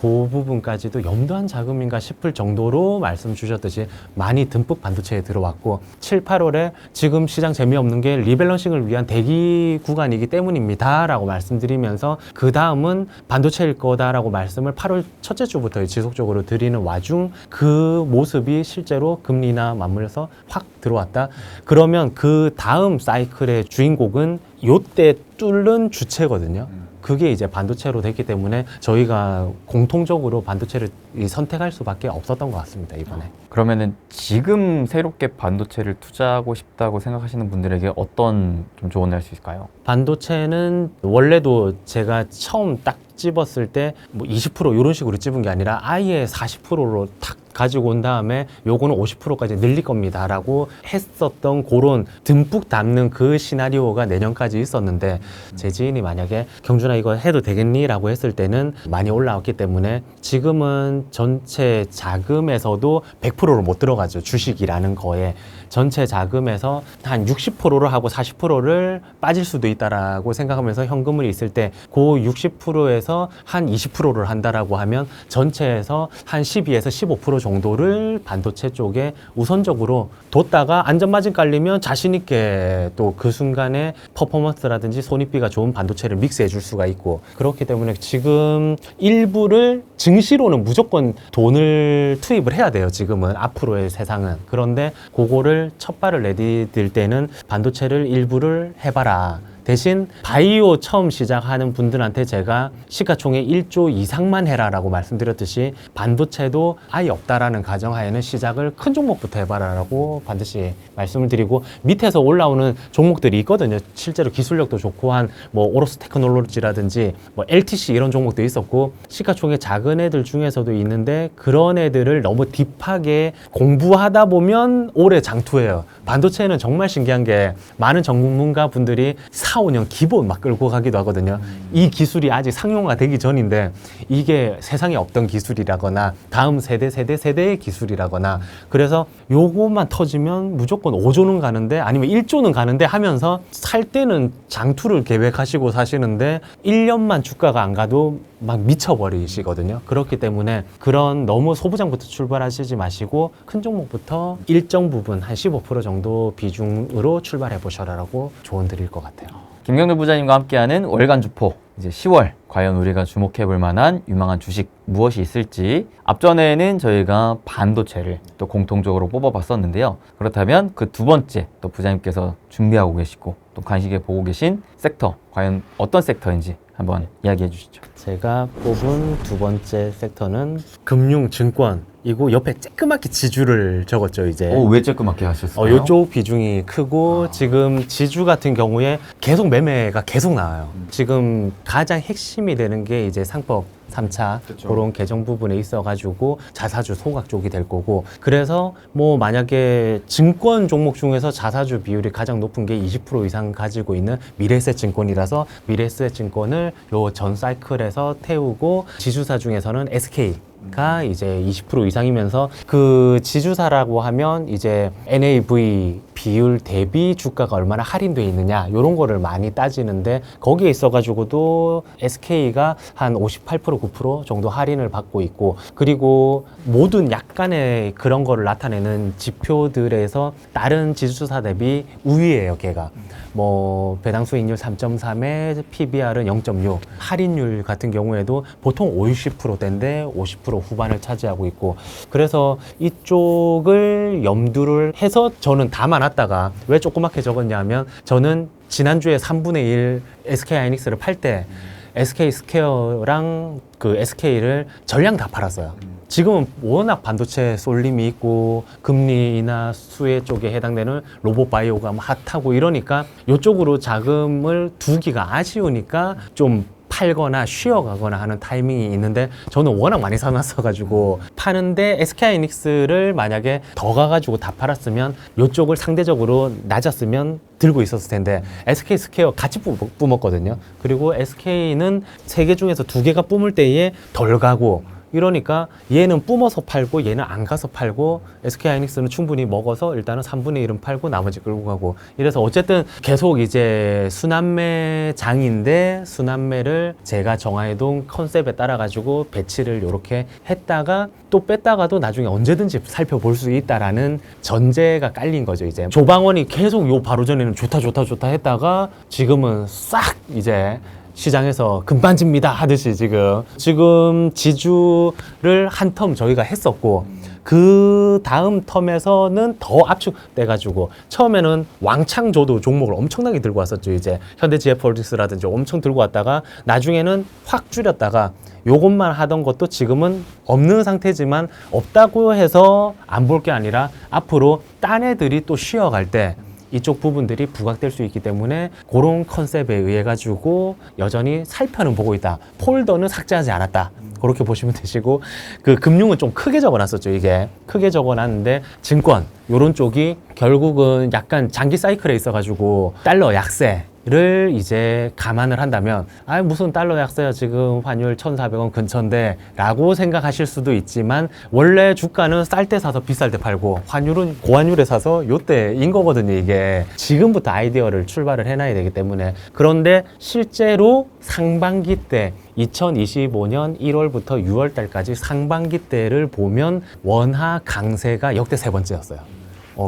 Speaker 2: 그 부분까지도 염두한 자금인가 싶을 정도로 말씀 주셨듯이 많이 듬뿍 반도체에 들어왔고, 7, 8월에 지금 시장 재미없는 게 리밸런싱을 위한 대기 구간이기 때문입니다 라고 말씀드리면서, 그 다음은 반도체일 거다라고 말씀을 8월 첫째 주부터 지속적으로 드리는 와중, 그 모습이 실제로 금리나 맞물려서 확 들어왔다. 그러면 그 다음 사이클의 주인공은 요때 뚫는 주체거든요. 그게 이제 반도체로 됐기 때문에 저희가 공통적으로 반도체를 선택할 수밖에 없었던 것 같습니다, 이번에.
Speaker 1: 그러면은 지금 새롭게 반도체를 투자하고 싶다고 생각하시는 분들에게 어떤 좀 조언을 할 수 있을까요?
Speaker 2: 반도체는 원래도 제가 처음 딱 집었을 때 뭐 20% 이런 식으로 집은 게 아니라 아예 40%로 탁 가지고 온 다음에 요거는 50%까지 늘릴 겁니다 라고 했었던 그런 듬뿍 담는 그 시나리오가 내년까지 있었는데 제 지인이 만약에 경준아 이거 해도 되겠니? 라고 했을 때는 많이 올라왔기 때문에 지금은 전체 자금에서도 100%로 못 들어가죠. 주식이라는 거에. 전체 자금에서 한 60%를 하고 40%를 빠질 수도 있다라고 생각하면서 현금을 있을 때 그 60%에서 한 20%를 한다라고 하면 전체에서 한 12에서 15% 정도를 반도체 쪽에 우선적으로 뒀다가 안전마진 깔리면 자신 있게 또 그 순간에 퍼포먼스라든지 손익비가 좋은 반도체를 믹스해 줄 수가 있고 그렇기 때문에 지금 일부를 증시로는 무조건 돈을 투입을 해야 돼요. 지금은 앞으로의 세상은. 그런데 그거를 첫 발을 내디딜 때는 반도체를 일부를 해봐라. 대신 바이오 처음 시작하는 분들한테 제가 시가총액 1조 이상만 해라라고 말씀드렸듯이 반도체도 아예 없다라는 가정하에는 시작을 큰 종목부터 해봐라라고 반드시 말씀을 드리고 밑에서 올라오는 종목들이 있거든요. 실제로 기술력도 좋고 한 뭐 오로스 테크놀로지라든지 뭐 LTC 이런 종목도 있었고 시가총액 작은 애들 중에서도 있는데 그런 애들을 너무 딥하게 공부하다 보면 오래 장투해요. 반도체는 정말 신기한 게 많은 전문가 분들이 4, 5년 기본 막 끌고 가기도 하거든요. 이 기술이 아직 상용화 되기 전인데 이게 세상에 없던 기술이라거나 다음 세대의 기술이라거나 그래서 요것만 터지면 무조건 5조는 가는데 아니면 1조는 가는데 하면서 살 때는 장투를 계획하시고 사시는데 1년만 주가가 안 가도 막 미쳐버리시거든요. 그렇기 때문에 그런 너무 소부장부터 출발하시지 마시고 큰 종목부터 일정 부분 한 15% 정도 비중으로 출발해 보셔라라고 조언 드릴 것 같아요.
Speaker 1: 김경률 부장님과 함께하는 월간 주포 이제 10월 과연 우리가 주목해 볼 만한 유망한 주식 무엇이 있을지 앞전에는 저희가 반도체를 또 공통적으로 뽑아봤었는데요. 그렇다면 그 두 번째 또 부장님께서 준비하고 계시고 또 관심있게 보고 계신 섹터 과연 어떤 섹터인지 한번 이야기해 주시죠.
Speaker 2: 제가 뽑은 두 번째 섹터는 금융, 증권 이고 옆에 쬐끄맣게 지주를 적었죠. 이제
Speaker 1: 왜 쬐끄맣게 하셨어요?
Speaker 2: 이쪽 비중이 크고 지금 지주 같은 경우에 계속 매매가 계속 나와요. 지금 가장 핵심이 되는 게 이제 상법 3차
Speaker 1: 그쵸.
Speaker 2: 그런 개정 부분에 있어가지고 자사주 소각 쪽이 될 거고 그래서 뭐 만약에 증권 종목 중에서 자사주 비율이 가장 높은 게 20% 이상 가지고 있는 미래에셋 증권이라서 미래에셋 증권을 요 전 사이클에서 태우고 지주사 중에서는 SK가 이제 20% 이상이면서 그 지주사라고 하면 이제 NAV 비율 대비 주가가 얼마나 할인되어 있느냐 이런 거를 많이 따지는데 거기에 있어가지고도 SK가 한 58% 9% 정도 할인을 받고 있고 그리고 모든 약간의 그런 거를 나타내는 지표들에서 다른 지주사 대비 우위예요. 걔가 뭐 배당 수익률 3.3에 PBR은 0.6 할인율 같은 경우에도 보통 50, 60%대인데 50% 후반을 차지하고 있고 그래서 이쪽을 염두를 해서 저는 담아놨다가 왜 조그맣게 적었냐면 저는 지난주에 3분의 1 SK하이닉스를 팔 때 SK 스퀘어랑 그 SK를 전량 다 팔았어요. 지금은 워낙 반도체 쏠림이 있고 금리 인하 수혜 쪽에 해당되는 로봇 바이오가 핫하고 이러니까 이쪽으로 자금을 두기가 아쉬우니까 좀 팔거나 쉬어가거나 하는 타이밍이 있는데 저는 워낙 많이 사놨어가지고 파는데 SK하이닉스를 만약에 더 가가지고 다 팔았으면 이쪽을 상대적으로 낮았으면 들고 있었을 텐데 SK 스퀘어 같이 뿜었거든요. 그리고 SK는 3개 중에서 2개가 뿜을 때에 덜 가고 이러니까 얘는 뿜어서 팔고 얘는 안 가서 팔고 SK하이닉스는 충분히 먹어서 일단은 3분의 1은 팔고 나머지 끌고 가고 이래서 어쨌든 계속 이제 순환매 장인데 순환매를 제가 정해둔 컨셉에 따라 가지고 배치를 이렇게 했다가 또 뺐다가도 나중에 언제든지 살펴볼 수 있다라는 전제가 깔린 거죠. 이제 조방원이 계속 요 바로 전에는 좋다 했다가 지금은 싹 이제 시장에서 금반지입니다 하듯이 지금 지주를 한 텀 저희가 했었고 그 다음 텀에서는 더 압축돼가지고 처음에는 왕창 줘도 종목을 엄청나게 들고 왔었죠. 이제 현대지에폴리스라든지 엄청 들고 왔다가 나중에는 확 줄였다가 요것만 하던 것도 지금은 없는 상태지만 없다고 해서 안 볼 게 아니라 앞으로 딴 애들이 또 쉬어갈 때 이쪽 부분들이 부각될 수 있기 때문에 그런 컨셉에 의해 가지고 여전히 살펴는 보고 있다. 폴더는 삭제하지 않았다. 그렇게 보시면 되시고, 그 금융은 좀 크게 적어놨었죠. 이게 크게 적어놨는데 증권 요런 쪽이 결국은 약간 장기 사이클에 있어가지고 달러 약세를 이제 감안을 한다면 무슨 달러 약세야, 지금 환율 1,400원 근처인데 라고 생각하실 수도 있지만, 원래 주가는 쌀 때 사서 비쌀 때 팔고 환율은 고환율에 사서 요때인 거거든요. 이게 지금부터 아이디어를 출발을 해놔야 되기 때문에. 그런데 실제로 상반기 때 2025년 1월부터 6월 달까지 상반기 때를 보면 원화 강세가 역대 세 번째였어요.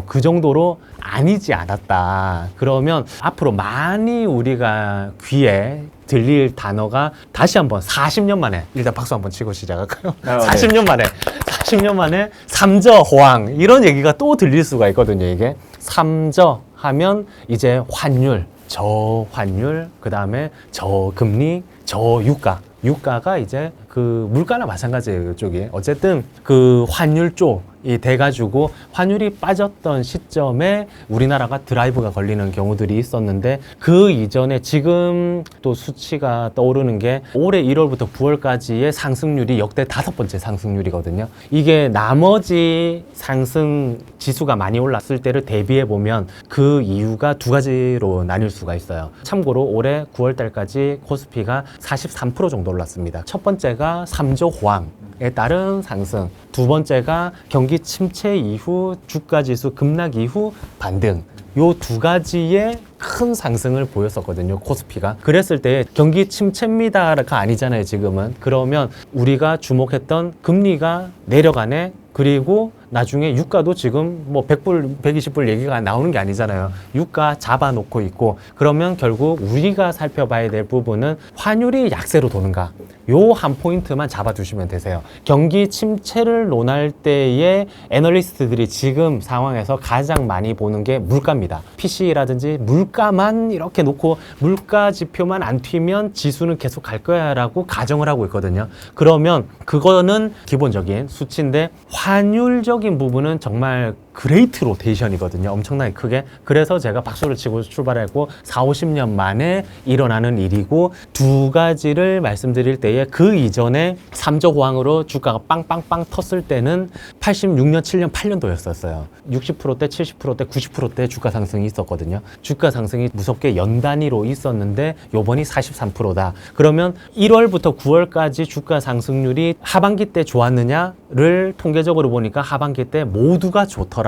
Speaker 2: 그 정도로 아니지 않았다. 그러면 앞으로 많이 우리가 귀에 들릴 단어가 다시 한번 40년 만에, 일단 박수 한번 치고 시작할까요? 40년 만에 삼저 호황 이런 얘기가 또 들릴 수가 있거든요. 이게 삼저 하면 이제 환율, 저환율, 그 다음에 저금리, 저유가. 유가가 이제 그 물가나 마찬가지예요. 이쪽이 어쨌든 그 환율 쪽이 돼가지고 환율이 빠졌던 시점에 우리나라가 드라이브가 걸리는 경우들이 있었는데, 그 이전에 지금 또 수치가 떠오르는 게 올해 1월부터 9월까지의 상승률이 역대 5번째 상승률이거든요. 이게 나머지 상승 지수가 많이 올랐을 때를 대비해 보면 그 이유가 두 가지로 나뉠 수가 있어요. 참고로 올해 9월 달까지 코스피가 43% 정도 올랐습니다. 첫 번째가 3조 호황에 따른 상승, 두 번째가 경기 침체 이후 주가지수 급락 이후 반등, 요 두 가지의 큰 상승을 보였었거든요. 코스피가. 그랬을 때 경기 침체입니다가 아니잖아요. 지금은. 그러면 우리가 주목했던 금리가 내려가네, 그리고 나중에 유가도 지금 뭐 100불, 120불 얘기가 나오는 게 아니잖아요. 유가 잡아놓고 있고, 그러면 결국 우리가 살펴봐야 될 부분은 환율이 약세로 도는가, 요 한 포인트만 잡아두시면 되세요. 경기 침체를 논할 때의 애널리스트들이 지금 상황에서 가장 많이 보는 게 물가입니다. PC라든지 물가만 이렇게 놓고 물가 지표만 안 튀면 지수는 계속 갈 거야 라고 가정을 하고 있거든요. 그러면 그거는 기본적인 수치인데, 환율적인 부분은 정말 그레이트 로테이션이거든요. 엄청나게 크게. 그래서 제가 박수를 치고 출발했고 40-50년 만에 일어나는 일이고, 두 가지를 말씀드릴 때에 그 이전에 3조 호황으로 주가가 빵빵빵 텄을 때는 86년, 7년, 8년도였었어요. 60%대, 70%대, 90%대 주가 상승이 있었거든요. 주가 상승이 무섭게 연 단위로 있었는데 요번이 43%다. 그러면 1월부터 9월까지 주가 상승률이 하반기 때 좋았느냐를 통계적으로 보니까 하반기 때 모두가 좋더라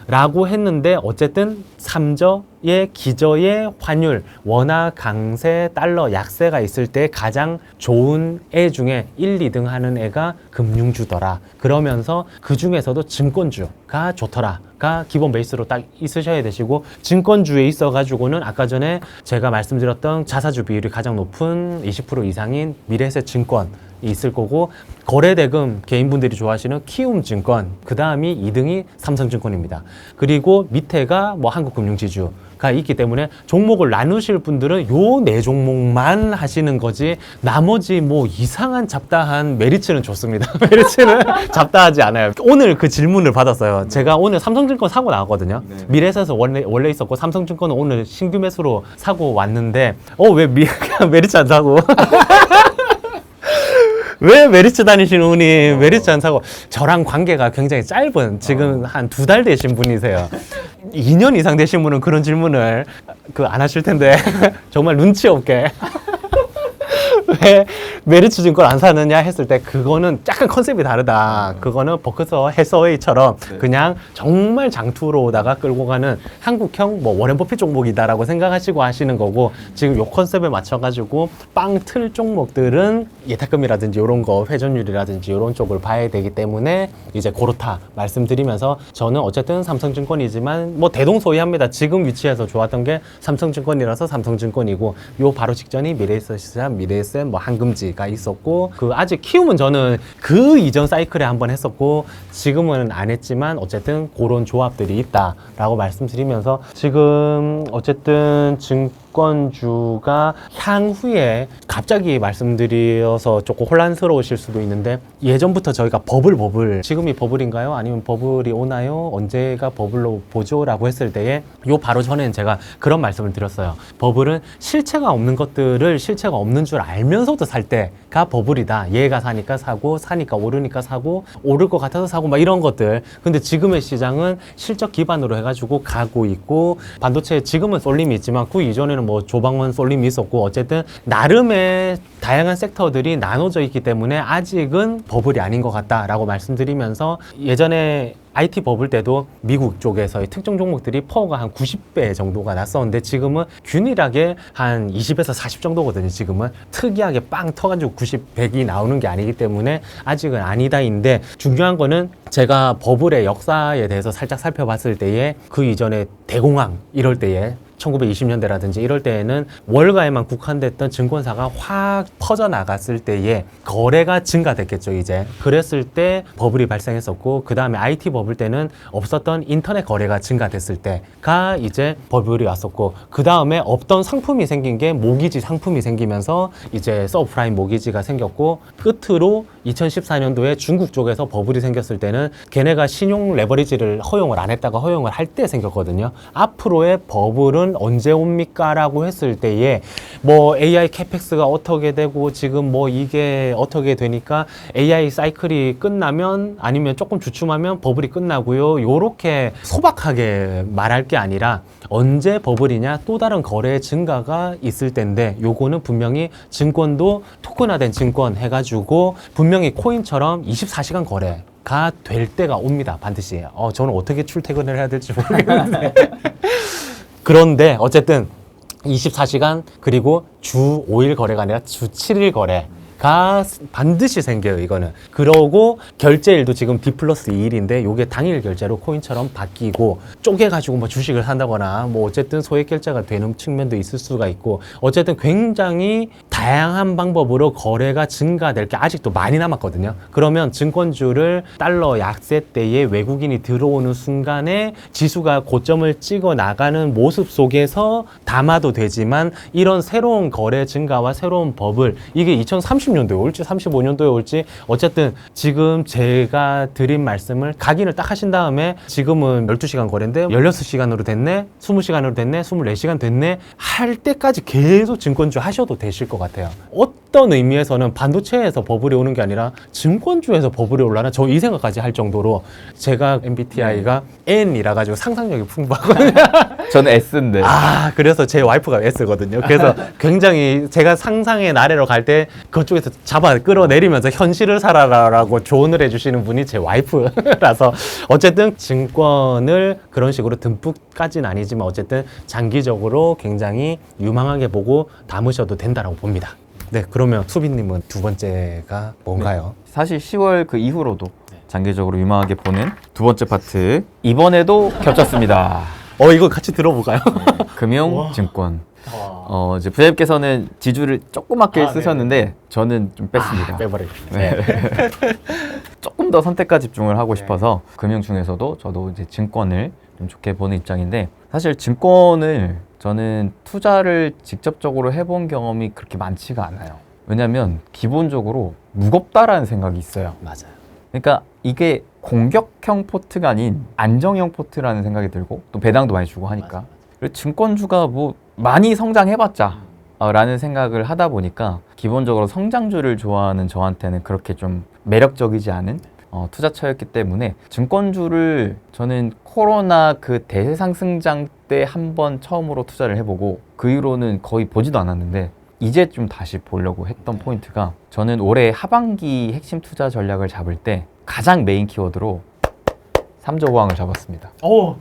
Speaker 2: 라고 했는데, 어쨌든 3저의 기저의 환율, 원화 강세, 달러 약세가 있을 때 가장 좋은 애 중에 1, 2등 하는 애가 금융주더라. 그러면서 그 중에서도 증권주가 좋더라가 기본 베이스로 딱 있으셔야 되시고, 증권주에 있어가지고는 아까 전에 제가 말씀드렸던 자사주 비율이 가장 높은 20% 이상인 미래에셋증권 있을 거고, 거래대금 개인분들이 좋아하시는 키움증권, 그 다음이 2등이 삼성증권입니다. 그리고 밑에가 뭐 한국금융지주가 있기 때문에 종목을 나누실 분들은 요 네 종목만 하시는 거지, 나머지 뭐 이상한 잡다한 메리츠는 좋습니다. 메리츠는 잡다하지 않아요. 오늘 그 질문을 받았어요. 제가 오늘 삼성증권 사고 나왔거든요. 미래에셋에서 원래 있었고 삼성증권은 오늘 신규 매수로 사고 왔는데, 왜 메리츠 안 사고 왜 메리츠 다니시는 분이 메리츠 안 사고, 저랑 관계가 굉장히 짧은, 지금 한 2달 되신 분이세요. 2년 이상 되신 분은 그런 질문을 안 하실 텐데 정말 눈치 없게 왜 메리츠 증권 안 사느냐 했을 때, 그거는 약간 컨셉이 다르다. 그거는 버크셔 해서웨이처럼 그냥 정말 장투로다가 끌고 가는 한국형 뭐 워렌 버핏 종목이다라고 생각하시고 하시는 거고, 지금 요 컨셉에 맞춰가지고 빵 틀 종목들은 예탁금이라든지 이런 거, 회전율이라든지 이런 쪽을 봐야 되기 때문에 이제 그렇다 말씀드리면서, 저는 어쨌든 삼성증권이지만 뭐 대동소이합니다. 지금 위치에서 좋았던 게 삼성증권이라서 삼성증권이고, 요 바로 직전이 미래에셋이자 미래에셋 때 뭐 한금지가 있었고 그 아직 키움은 저는 그 이전 사이클에 한번 했었고 지금은 안 했지만 어쨌든 그런 조합들이 있다라고 말씀드리면서 지금 어쨌든 증권주가 향후에 갑자기 말씀드려서 조금 혼란스러우실 수도 있는데 예전부터 저희가 버블 지금이 버블인가요? 아니면 버블이 오나요? 언제가 버블로 보죠? 라고 했을 때에 요 바로 전에는 제가 그런 말씀을 드렸어요. 버블은 실체가 없는 것들을 실체가 없는 줄 알면서도 살 때가 버블이다. 얘가 사니까 사고 사니까 오르니까 사고 오를 것 같아서 사고 막 이런 것들. 근데 지금의 시장은 실적 기반으로 해가지고 가고 있고 반도체 지금은 쏠림이 있지만 그 이전에는 뭐 조방원 쏠림이 있었고 어쨌든 나름의 다양한 섹터들이 나눠져 있기 때문에 아직은 버블이 아닌 것 같다라고 말씀드리면서 예전에 IT 버블 때도 미국 쪽에서의 특정 종목들이 퍼가 한 90배 정도가 났었는데 지금은 균일하게 한 20에서 40 정도거든요. 지금은 특이하게 빵 터가지고 90, 100이 나오는 게 아니기 때문에 아직은 아니다인데 중요한 거는 제가 버블의 역사에 대해서 살짝 살펴봤을 때에 그 이전에 대공황 이럴 때에 1920년대라든지 이럴 때에는 월가에만 국한됐던 증권사가 확 퍼져나갔을 때에 거래가 증가됐겠죠, 이제. 그랬을 때 버블이 발생했었고, 그 다음에 IT 버블 때는 없었던 인터넷 거래가 증가됐을 때가 이제 버블이 왔었고, 그 다음에 없던 상품이 생긴 게 모기지 상품이 생기면서 이제 서브프라임 모기지가 생겼고, 끝으로 2014년도에 중국 쪽에서 버블이 생겼을 때는 걔네가 신용 레버리지를 허용을 안 했다가 허용을 할 때 생겼거든요. 앞으로의 버블은 언제 옵니까? 라고 했을 때에 뭐 AI 캐펙스가 어떻게 되고 지금 뭐 이게 어떻게 되니까 AI 사이클이 끝나면 아니면 조금 주춤하면 버블이 끝나고요. 요렇게 소박하게 말할 게 아니라 언제 버블이냐 또 다른 거래 증가가 있을 텐데 요거는 분명히 증권도 토큰화된 증권 해가지고 분명히 코인처럼 24시간 거래가 될 때가 옵니다. 반드시. 저는 어떻게 출퇴근을 해야 될지 모르겠는데 그런데 어쨌든 24시간 그리고 주 5일 거래가 아니라 주 7일 거래가 반드시 생겨요, 이거는. 그러고 결제일도 지금 D 플러스 2일인데 요게 당일 결제로 코인처럼 바뀌고 쪼개가지고 뭐 주식을 산다거나 뭐 어쨌든 소액 결제가 되는 측면도 있을 수가 있고 어쨌든 굉장히 다양한 방법으로 거래가 증가될 게 아직도 많이 남았거든요. 그러면 증권주를 달러 약세 때에 외국인이 들어오는 순간에 지수가 고점을 찍어 나가는 모습 속에서 담아도 되지만 이런 새로운 거래 증가와 새로운 버블 이게 2030년도에 올지 35년도에 올지 어쨌든 지금 제가 드린 말씀을 각인을 딱 하신 다음에 지금은 12시간 거래인데 16시간으로 됐네 20시간으로 됐네 24시간 됐네 할 때까지 계속 증권주 하셔도 되실 것 같아요. 어떤 의미에서는 반도체에서 버블이 오는 게 아니라 증권주에서 버블이 올라나 저 이 생각까지 할 정도로 제가 MBTI가 N이라 가지고 상상력이 풍부하거든요.
Speaker 1: 저는 S인데.
Speaker 2: 그래서 제 와이프가 S거든요. 그래서 굉장히 제가 상상의 나래로 갈 때 그쪽에서 잡아 끌어내리면서 현실을 살아라라고 조언을 해주시는 분이 제 와이프라서 어쨌든 증권을 그런 식으로 듬뿍까지는 아니지만 어쨌든 장기적으로 굉장히 유망하게 보고 담으셔도 된다라고 봅니다. 네, 그러면 수빈님은 두 번째가 뭔가요?
Speaker 1: 네, 사실 10월 그 이후로도 장기적으로 유망하게 보는 두 번째 파트 이번에도 겹쳤습니다.
Speaker 2: 이거 같이 들어볼까요?
Speaker 1: 금융, 증권. 이제 부장님께서는 지주를 조그맣게 쓰셨는데 저는 좀 뺐습니다.
Speaker 2: 빼버리겠습니다.
Speaker 1: 네. 조금 더 선택과 집중을 하고 싶어서 금융 중에서도 저도 이제 증권을 좀 좋게 보는 입장인데 사실 증권을 저는 투자를 직접적으로 해본 경험이 그렇게 많지가 않아요. 왜냐하면 기본적으로 무겁다라는 생각이 있어요.
Speaker 2: 맞아요.
Speaker 1: 그러니까 이게 공격형 포트가 아닌 안정형 포트라는 생각이 들고 또 배당도 많이 주고 하니까
Speaker 2: 맞아.
Speaker 1: 그리고 증권주가 뭐 많이 성장해봤자 라는 생각을 하다 보니까 기본적으로 성장주를 좋아하는 저한테는 그렇게 좀 매력적이지 않은 투자처였기 때문에 증권주를 저는 코로나 그 대상승장 때 한 번 처음으로 투자를 해보고 그 이후로는 거의 보지도 않았는데 이제 좀 다시 보려고 했던 포인트가 저는 올해 하반기 핵심 투자 전략을 잡을 때 가장 메인 키워드로 삼저우항을 잡았습니다.
Speaker 2: 오.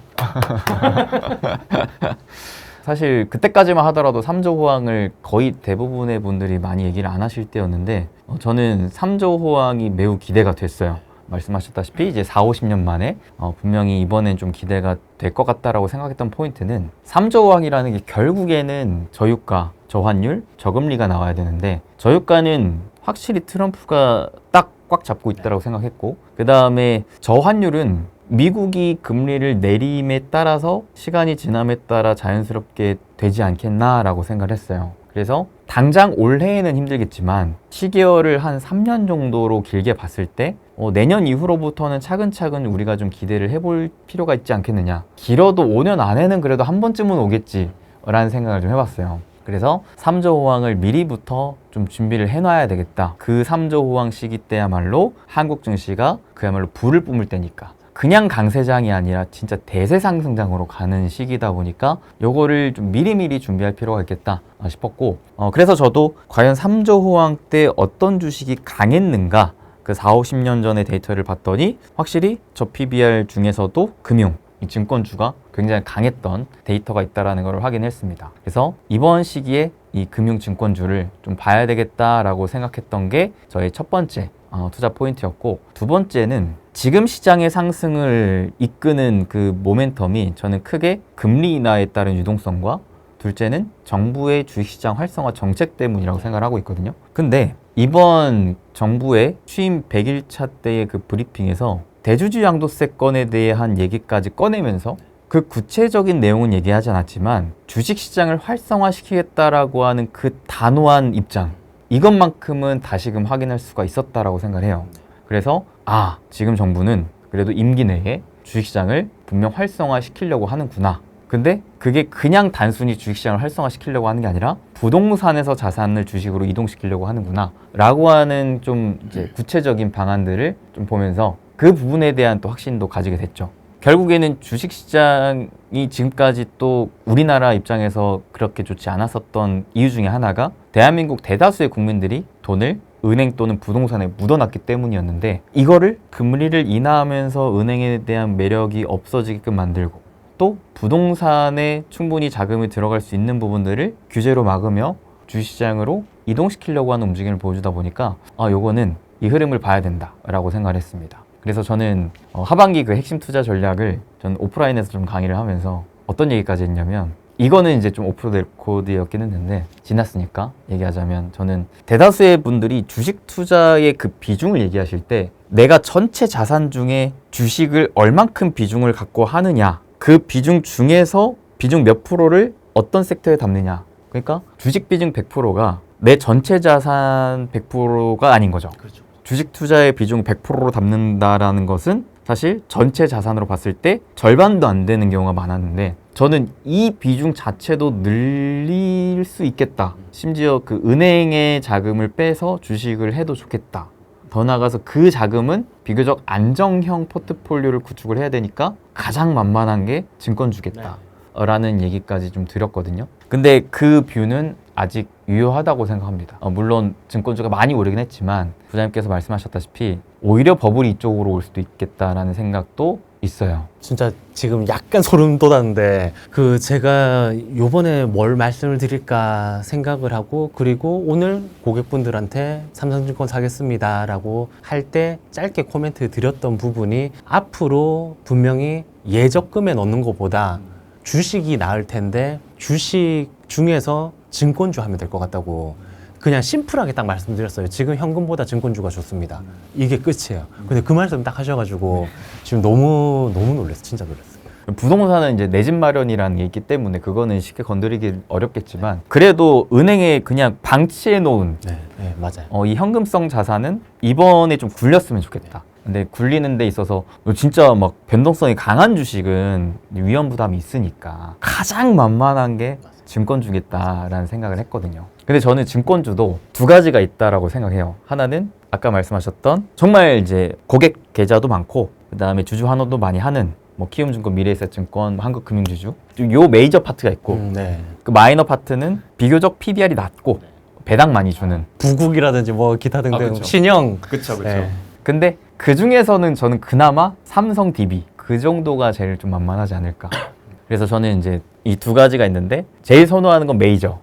Speaker 1: 사실 그때까지만 하더라도 삼저우항을 거의 대부분의 분들이 많이 얘기를 안 하실 때였는데 저는 삼저우항이 매우 기대가 됐어요. 말씀하셨다시피 이제 4, 50년 만에 분명히 이번엔 좀 기대가 될 것 같다라고 생각했던 포인트는 3조 호황이라는 게 결국에는 저유가, 저환율, 저금리가 나와야 되는데 저유가는 확실히 트럼프가 딱 꽉 잡고 있다고 생각했고 그 다음에 저환율은 미국이 금리를 내림에 따라서 시간이 지남에 따라 자연스럽게 되지 않겠나라고 생각을 했어요. 그래서 당장 올해에는 힘들겠지만 시계열을 한 3년 정도로 길게 봤을 때 내년 이후로부터는 차근차근 우리가 좀 기대를 해볼 필요가 있지 않겠느냐. 길어도 5년 안에는 그래도 한 번쯤은 오겠지 라는 생각을 좀 해봤어요. 그래서 3조 호황을 미리부터 좀 준비를 해놔야 되겠다. 그 3조 호황 시기 때야말로 한국 증시가 그야말로 불을 뿜을 때니까 그냥 강세장이 아니라 진짜 대세 상승장으로 가는 시기다 보니까 요거를 좀 미리미리 준비할 필요가 있겠다 싶었고 그래서 저도 과연 3조 호황 때 어떤 주식이 강했는가 그 4, 50년 전의 데이터를 봤더니 확실히 저 PBR 중에서도 금융, 이 증권주가 굉장히 강했던 데이터가 있다는 걸 확인했습니다. 그래서 이번 시기에 이 금융 증권주를 좀 봐야 되겠다라고 생각했던 게 저의 첫 번째 투자 포인트였고 두 번째는 지금 시장의 상승을 이끄는 그 모멘텀이 저는 크게 금리 인하에 따른 유동성과 둘째는 정부의 주식시장 활성화 정책 때문이라고 생각을 하고 있거든요. 근데 이번 정부의 취임 100일차 때의 그 브리핑에서 대주주 양도세 건에 대한 얘기까지 꺼내면서 그 구체적인 내용은 얘기하지 않았지만 주식시장을 활성화시키겠다라고 하는 그 단호한 입장 이것만큼은 다시금 확인할 수가 있었다라고 생각을 해요. 그래서 지금 정부는 그래도 임기 내에 주식시장을 분명 활성화시키려고 하는구나. 근데 그게 그냥 단순히 주식시장을 활성화시키려고 하는 게 아니라 부동산에서 자산을 주식으로 이동시키려고 하는구나 라고 하는 좀 이제 구체적인 방안들을 좀 보면서 그 부분에 대한 또 확신도 가지게 됐죠. 결국에는 주식시장이 지금까지 또 우리나라 입장에서 그렇게 좋지 않았었던 이유 중에 하나가 대한민국 대다수의 국민들이 돈을 은행 또는 부동산에 묻어놨기 때문이었는데 이거를 금리를 인하하면서 은행에 대한 매력이 없어지게끔 만들고 또 부동산에 충분히 자금이 들어갈 수 있는 부분들을 규제로 막으며 주식시장으로 이동시키려고 하는 움직임을 보여주다 보니까 요거는 이 흐름을 봐야 된다라고 생각을 했습니다. 그래서 저는 하반기 그 핵심 투자 전략을 저는 오프라인에서 좀 강의를 하면서 어떤 얘기까지 했냐면 이거는 이제 좀 오프 더 레코드였긴 했는데 지났으니까 얘기하자면 저는 대다수의 분들이 주식 투자의 그 비중을 얘기하실 때 내가 전체 자산 중에 주식을 얼만큼 비중을 갖고 하느냐 그 비중 중에서 비중 몇 프로를 어떤 섹터에 담느냐 그러니까 주식 비중 100%가 내 전체 자산 100%가 아닌 거죠.
Speaker 2: 그렇죠.
Speaker 1: 주식 투자의 비중 100%로 담는다라는 것은 사실 전체 자산으로 봤을 때 절반도 안 되는 경우가 많았는데 저는 이 비중 자체도 늘릴 수 있겠다. 심지어 그 은행의 자금을 빼서 주식을 해도 좋겠다. 더 나아가서 그 자금은 비교적 안정형 포트폴리오를 구축을 해야 되니까 가장 만만한 게 증권주겠다. 라는 얘기까지 좀 드렸거든요. 근데 그 뷰는 아직 유효하다고 생각합니다. 물론 증권주가 많이 오르긴 했지만 부장님께서 말씀하셨다시피 오히려 버블이 이쪽으로 올 수도 있겠다라는 생각도 있어요.
Speaker 2: 진짜 지금 약간 소름 돋았는데 제가 요번에 뭘 말씀을 드릴까 생각을 하고 그리고 오늘 고객분들한테 삼성증권 사겠습니다 라고 할 때 짧게 코멘트 드렸던 부분이 앞으로 분명히 예적금에 넣는 것보다 주식이 나을 텐데 주식 중에서 증권주 하면 될 것 같다고 그냥 심플하게 딱 말씀드렸어요. 지금 현금보다 증권주가 좋습니다. 이게 끝이에요. 근데 그 말씀 딱 하셔가지고 지금 너무 놀랐어요. 진짜 놀랐어요.
Speaker 1: 부동산은 이제 내 집 마련이라는 게 있기 때문에 그거는 쉽게 건드리기 어렵겠지만 그래도 은행에 그냥 방치해 놓은
Speaker 2: 네, 맞아요.
Speaker 1: 이 현금성 자산은 이번에 좀 굴렸으면 좋겠다. 근데 굴리는 데 있어서 진짜 막 변동성이 강한 주식은 위험 부담이 있으니까 가장 만만한 게 증권주겠다라는 생각을 했거든요. 근데 저는 증권주도 두 가지가 있다라고 생각해요. 하나는 아까 말씀하셨던 정말 이제 고객 계좌도 많고 그 다음에 주주 환원도 많이 하는 키움증권, 미래에셋증권, 한국금융주주 요 메이저 파트가 있고 그 마이너 파트는 비교적 PBR이 낮고 배당 많이 주는
Speaker 2: 부국이라든지 기타 등등
Speaker 1: 그쵸.
Speaker 2: 신형
Speaker 1: 그쵸. 근데 그 중에서는 저는 그나마 삼성 DB 그 정도가 제일 좀 만만하지 않을까. 그래서 저는 이제 이 두 가지가 있는데 제일 선호하는 건 메이저.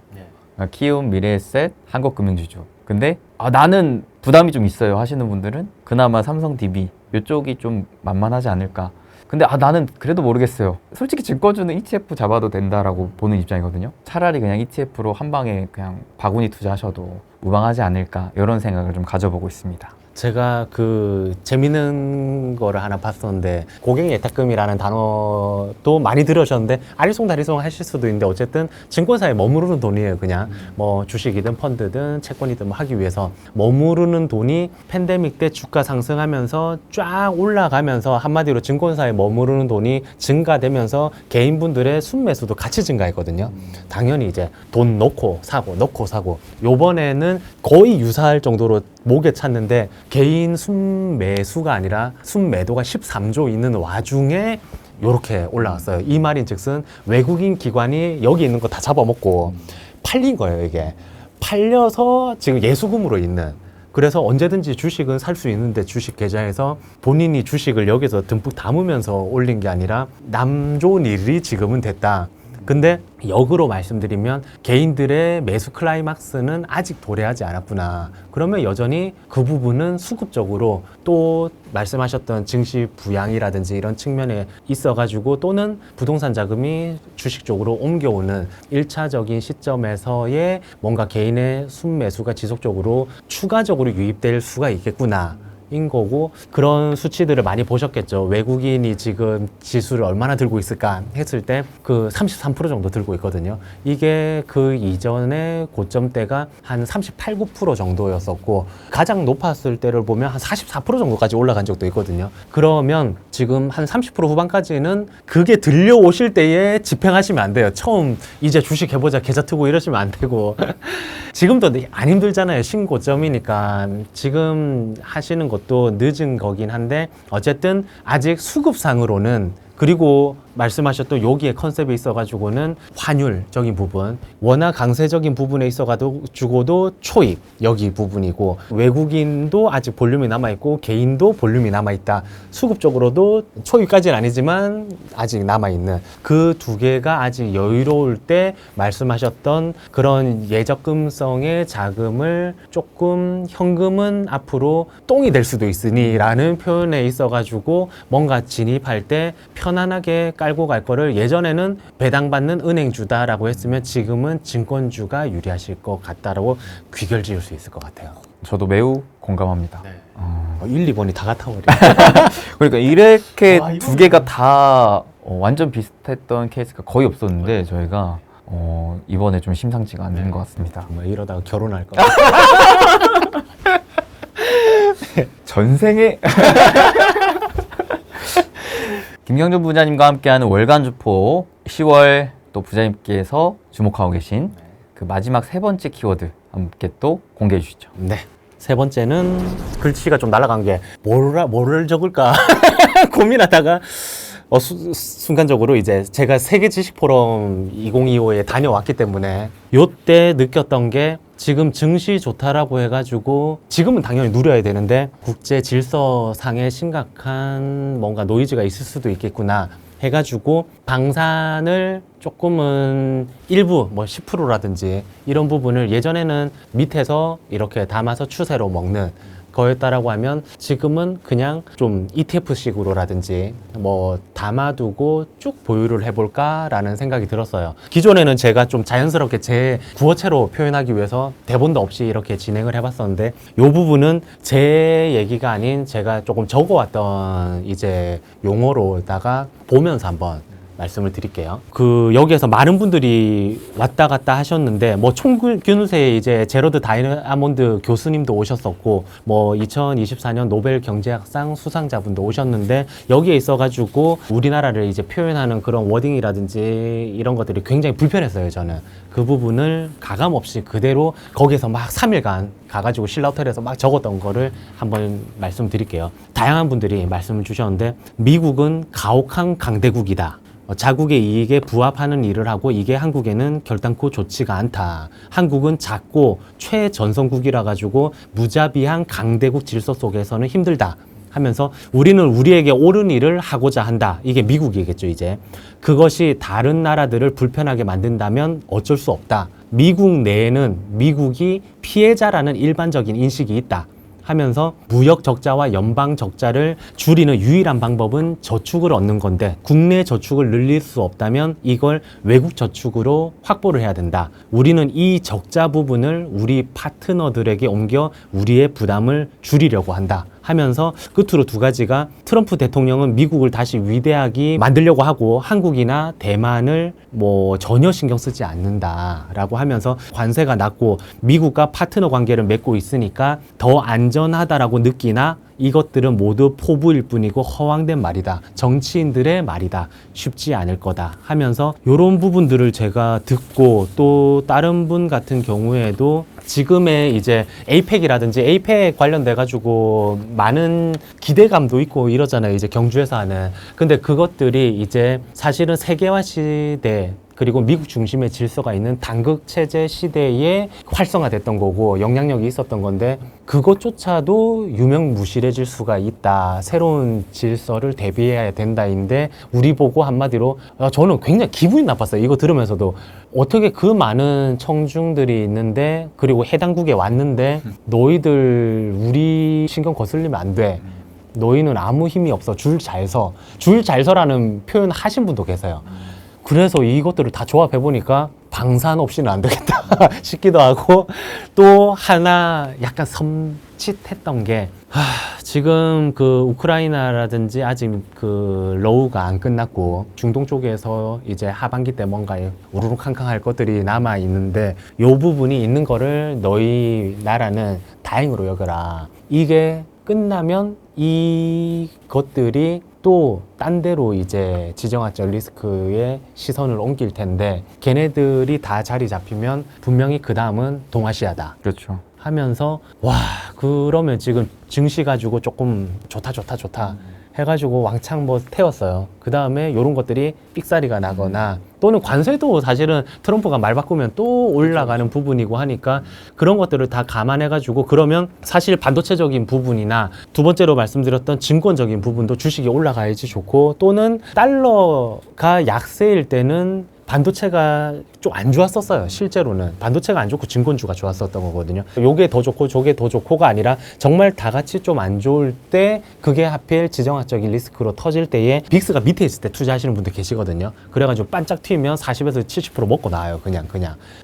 Speaker 1: 키움, 미래에셋, 한국금융주주. 근데 나는 부담이 좀 있어요 하시는 분들은 그나마 삼성 DB 이쪽이 좀 만만하지 않을까. 근데 나는 그래도 모르겠어요. 솔직히 증권주는 ETF 잡아도 된다라고 보는 입장이거든요. 차라리 그냥 ETF로 한 방에 그냥 바구니 투자하셔도 무방하지 않을까 이런 생각을 좀 가져보고 있습니다.
Speaker 2: 제가 그 재밌는 거를 하나 봤었는데 고객 예탁금이라는 단어도 많이 들으셨는데 아리송다리송 하실 수도 있는데 어쨌든 증권사에 머무르는 돈이에요. 그냥 뭐 주식이든 펀드든 채권이든 뭐 하기 위해서 머무르는 돈이 팬데믹 때 주가 상승하면서 쫙 올라가면서 한마디로 증권사에 머무르는 돈이 증가되면서 개인분들의 순매수도 같이 증가했거든요. 당연히 이제 돈 넣고 사고 요번에는 거의 유사할 정도로 목에 찼는데 개인 순매수가 아니라 순매도가 13조 있는 와중에 요렇게 올라왔어요. 이 말인 즉슨 외국인 기관이 여기 있는 거 다 잡아먹고 팔린 거예요. 이게 팔려서 지금 예수금으로 있는, 그래서 언제든지 주식은 살 수 있는데 주식 계좌에서 본인이 주식을 여기서 듬뿍 담으면서 올린 게 아니라 남 좋은 일이 지금은 됐다. 근데 역으로 말씀드리면 개인들의 매수 클라이막스는 아직 도래하지 않았구나. 그러면 여전히 그 부분은 수급적으로 또 말씀하셨던 증시 부양이라든지 이런 측면에 있어가지고 또는 부동산 자금이 주식 쪽으로 옮겨오는 1차적인 시점에서의 뭔가 개인의 순매수가 지속적으로 추가적으로 유입될 수가 있겠구나. 인 거고, 그런 수치들을 많이 보셨겠죠. 외국인이 지금 지수를 얼마나 들고 있을까 했을 때 그 33% 정도 들고 있거든요. 이게 그 이전에 고점대가 한 38, 9% 정도였었고 가장 높았을 때를 보면 한 44% 정도까지 올라간 적도 있거든요. 그러면 지금 한 30% 후반까지는 그게 들려오실 때에 집행하시면 안 돼요. 처음 이제 주식 해보자 계좌 트고 이러시면 안 되고 지금도 안 힘들잖아요. 신고점이니까 지금 하시는 것도 늦은 거긴 한데 어쨌든 아직 수급상으로는, 그리고 말씀하셨던 여기에 컨셉에 있어가지고는 환율적인 부분, 워낙 강세적인 부분에 있어가지고도 초입 여기 부분이고, 외국인도 아직 볼륨이 남아있고 개인도 볼륨이 남아있다. 수급적으로도 초입까지는 아니지만 아직 남아있는 그 두 개가 아직 여유로울 때 말씀하셨던 그런 예적금성의 자금을 조금 현금은 앞으로 똥이 될 수도 있으니 라는 표현에 있어가지고 뭔가 진입할 때 편안하게 깔고 갈 거를 예전에는 배당받는 은행주다라고 했으면 지금은 증권주가 유리하실 것 같다라고 귀결 지을 수 있을 것 같아요.
Speaker 1: 저도 매우 공감합니다.
Speaker 2: 1, 2번이 다 같아버려.
Speaker 1: 그러니까 이렇게 두 개가 다 완전 비슷했던 케이스가 거의 없었는데 저희가 이번에 좀 심상치가 않은 것 같습니다.
Speaker 2: 뭐 이러다가 결혼할 거.
Speaker 1: 전생에 김경준 부장님과 함께하는 월간 주포 10월 또 부장님께서 주목하고 계신 그 마지막 세 번째 키워드 함께 또 공개해 주시죠.
Speaker 2: 네. 세 번째는 글씨가 좀 날아간 게 뭐를 적을까 고민하다가 순간적으로 이제 제가 세계 지식 포럼 2025에 다녀왔기 때문에 요때 느꼈던 게, 지금 증시 좋다라고 해가지고 지금은 당연히 누려야 되는데 국제 질서상에 심각한 뭔가 노이즈가 있을 수도 있겠구나 해가지고 방산을 조금은 일부 뭐 10%라든지 이런 부분을 예전에는 밑에서 이렇게 담아서 추세로 먹는 거였다라고 하면 지금은 그냥 좀 ETF식으로라든지 뭐 담아두고 쭉 보유를 해볼까라는 생각이 들었어요. 기존에는 제가 좀 자연스럽게 제 구어체로 표현하기 위해서 대본도 없이 이렇게 진행을 해봤었는데 이 부분은 제 얘기가 아닌 제가 조금 적어왔던 이제 용어로다가 보면서 한번 말씀을 드릴게요. 여기에서 많은 분들이 왔다 갔다 하셨는데, 뭐 총균세 이제 제러드 다이아몬드 교수님도 오셨었고, 뭐 2024년 노벨 경제학상 수상자분도 오셨는데, 여기에 있어가지고 우리나라를 이제 표현하는 그런 워딩이라든지 이런 것들이 굉장히 불편했어요, 저는. 그 부분을 가감 없이 그대로 거기서 막 3일간 가가지고 신라호텔에서 막 적었던 거를 한번 말씀드릴게요. 다양한 분들이 말씀을 주셨는데, 미국은 가혹한 강대국이다. 자국의 이익에 부합하는 일을 하고 이게 한국에는 결단코 좋지가 않다. 한국은 작고 최전성국이라 가지고 무자비한 강대국 질서 속에서는 힘들다. 하면서 우리는 우리에게 옳은 일을 하고자 한다. 이게 미국이겠죠, 이제. 그것이 다른 나라들을 불편하게 만든다면 어쩔 수 없다. 미국 내에는 미국이 피해자라는 일반적인 인식이 있다 하면서 무역 적자와 연방 적자를 줄이는 유일한 방법은 저축을 얻는 건데 국내 저축을 늘릴 수 없다면 이걸 외국 저축으로 확보를 해야 된다. 우리는 이 적자 부분을 우리 파트너들에게 옮겨 우리의 부담을 줄이려고 한다. 하면서 끝으로 두 가지가 트럼프 대통령은 미국을 다시 위대하게 만들려고 하고 한국이나 대만을 뭐 전혀 신경 쓰지 않는다라고 하면서 관세가 낮고 미국과 파트너 관계를 맺고 있으니까 더 안전하다라고 느끼나 이것들은 모두 포부일 뿐이고 허황된 말이다. 정치인들의 말이다. 쉽지 않을 거다 하면서 이런 부분들을 제가 듣고 또 다른 분 같은 경우에도 지금의 이제 에이펙이라든지 에이펙 관련돼 가지고 많은 기대감도 있고 이러잖아요. 이제 경주에서 하는. 근데 그것들이 이제 사실은 세계화 시대 그리고 미국 중심의 질서가 있는 단극 체제 시대에 활성화됐던 거고 영향력이 있었던 건데 그것조차도 유명무실해질 수가 있다. 새로운 질서를 대비해야 된다인데 우리 보고 한마디로 저는 굉장히 기분이 나빴어요. 이거 들으면서도 어떻게 그 많은 청중들이 있는데 그리고 해당국에 왔는데 너희들 우리 신경 거슬리면 안 돼. 너희는 아무 힘이 없어. 줄 잘 서. 줄 잘 서라는 표현 하신 분도 계세요. 그래서 이것들을 다 조합해 보니까 방산 없이는 안 되겠다 싶기도 하고 또 하나 약간 섬찟했던 게 지금 그 우크라이나라든지 아직 그 러우가 안 끝났고 중동 쪽에서 이제 하반기 때 뭔가 우르르캉캉 할 것들이 남아 있는데 요 부분이 있는 거를 너희 나라는 다행으로 여겨라. 이게 끝나면 이것들이 또 딴 데로 이제 지정학적 리스크에 시선을 옮길 텐데 걔네들이 다 자리 잡히면 분명히 그 다음은 동아시아다.
Speaker 1: 그렇죠.
Speaker 2: 하면서 와 그러면 지금 증시 가지고 조금 좋다 해가지고 왕창 뭐 태웠어요. 그 다음에 이런 것들이 삑사리가 나거나 또는 관세도 사실은 트럼프가 말 바꾸면 또 올라가는 부분이고 하니까 그런 것들을 다 감안해가지고 그러면 사실 반도체적인 부분이나 두 번째로 말씀드렸던 증권적인 부분도 주식이 올라가야지 좋고 또는 달러가 약세일 때는 반도체가 좀 안 좋았었어요. 실제로는 반도체가 안 좋고 증권주가 좋았었던 거거든요. 요게 더 좋고 저게 더 좋고가 아니라 정말 다 같이 좀 안 좋을 때 그게 하필 지정학적인 리스크로 터질 때에 빅스가 밑에 있을 때 투자하시는 분들 계시거든요. 그래가지고 반짝 튀면 40에서 70% 먹고 나와요. 그냥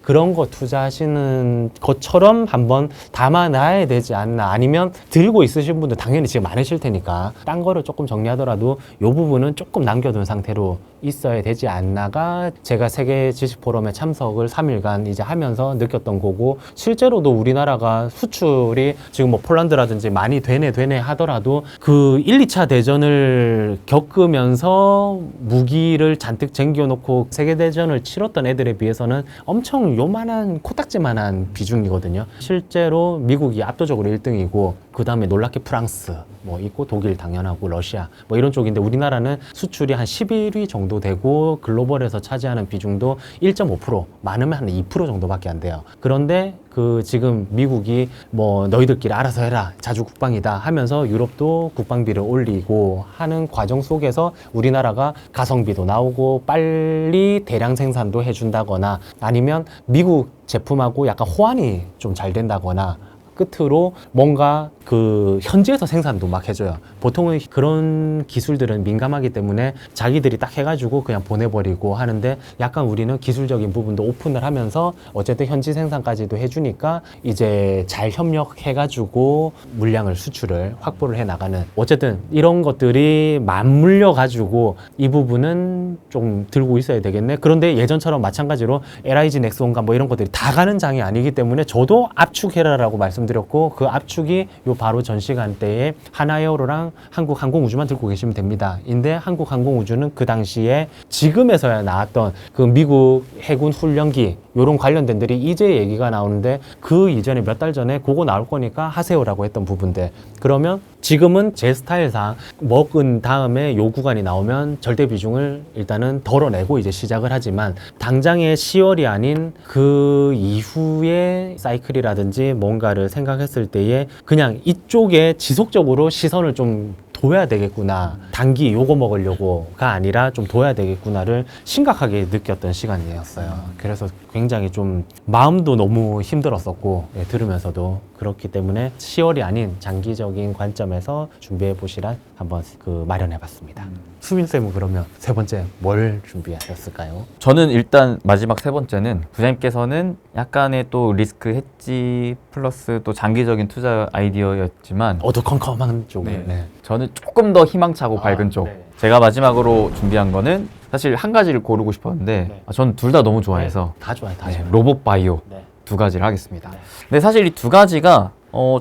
Speaker 2: 그런 거 투자하시는 것처럼 한번 담아놔야 되지 않나. 아니면 들고 있으신 분들 당연히 지금 많으실 테니까 딴 거를 조금 정리하더라도 요 부분은 조금 남겨둔 상태로 있어야 되지 않나가 제가 세계 지식 포럼에 참석을 3일간 이제 하면서 느꼈던 거고 실제로도 우리나라가 수출이 지금 뭐 폴란드라든지 많이 되네 하더라도 그 1, 2차 대전을 겪으면서 무기를 잔뜩 쟁겨놓고 세계대전을 치렀던 애들에 비해서는 엄청 요만한 코딱지만한 비중이거든요. 실제로 미국이 압도적으로 1등이고 그 다음에 놀랍게 프랑스 뭐 있고 독일 당연하고 러시아 뭐 이런 쪽인데 우리나라는 수출이 한 11위 정도 되고 글로벌에서 차지하는 비중도 1.5% 많으면 한 2% 정도밖에 안 돼요. 그런데 그 지금 미국이 뭐 너희들끼리 알아서 해라 자주 국방이다 하면서 유럽도 국방비를 올리고 하는 과정 속에서 우리나라가 가성비도 나오고 빨리 대량 생산도 해준다거나 아니면 미국 제품하고 약간 호환이 좀 잘 된다거나 끝으로 뭔가 그 현지에서 생산도 막 해줘요. 보통은 그런 기술들은 민감하기 때문에 자기들이 딱 해가지고 그냥 보내버리고 하는데 약간 우리는 기술적인 부분도 오픈을 하면서 어쨌든 현지 생산까지도 해주니까 이제 잘 협력해가지고 물량을 수출을 확보를 해나가는 어쨌든 이런 것들이 맞물려가지고 이 부분은 좀 들고 있어야 되겠네. 그런데 예전처럼 마찬가지로 LIG 넥스원과 뭐 이런 것들이 다 가는 장이 아니기 때문에 저도 압축해라라고 말씀드렸고 그 압축이 요 바로 전 시간대에 하나에어로랑 한국항공우주만 들고 계시면 됩니다. 인데 한국항공우주는 그 당시에 지금에서야 나왔던 그 미국 해군 훈련기 요런 관련된들이 이제 얘기가 나오는데 그 이전에 몇 달 전에 그거 나올 거니까 하세요라고 했던 부분들 그러면 지금은 제 스타일상 먹은 다음에 요 구간이 나오면 절대 비중을 일단은 덜어내고 이제 시작을 하지만 당장의 10월이 아닌 그 이후의 사이클이라든지 뭔가를 생각했을 때에 그냥 이쪽에 지속적으로 시선을 좀 둬야 되겠구나. 단기 요거 먹으려고가 아니라 좀 둬야 되겠구나를 심각하게 느꼈던 시간이었어요. 그래서 굉장히 좀 마음도 너무 힘들었었고, 예, 들으면서도 그렇기 때문에 10월이 아닌 장기적인 관점에서 준비해 보시라 한번 마련해 봤습니다. 수빈 쌤은 그러면 세 번째 뭘 준비하셨을까요?
Speaker 1: 저는 일단 마지막 세 번째는 부장님께서는 약간의 또 리스크 헤지 플러스 또 장기적인 투자 아이디어였지만
Speaker 2: 어두컴컴한 쪽을.
Speaker 1: 네.
Speaker 2: 네.
Speaker 1: 저는 조금 더 희망차고 밝은 쪽.
Speaker 2: 네.
Speaker 1: 제가 마지막으로 준비한 거는 사실 한 가지를 고르고 싶었는데
Speaker 2: 네.
Speaker 1: 저는 둘 다 너무 좋아해서
Speaker 2: 다 좋아요, 다
Speaker 1: 네,
Speaker 2: 좋아요.
Speaker 1: 로봇 바이오
Speaker 2: 네.
Speaker 1: 두 가지를 하겠습니다.
Speaker 2: 네.
Speaker 1: 근데 사실 이 두 가지가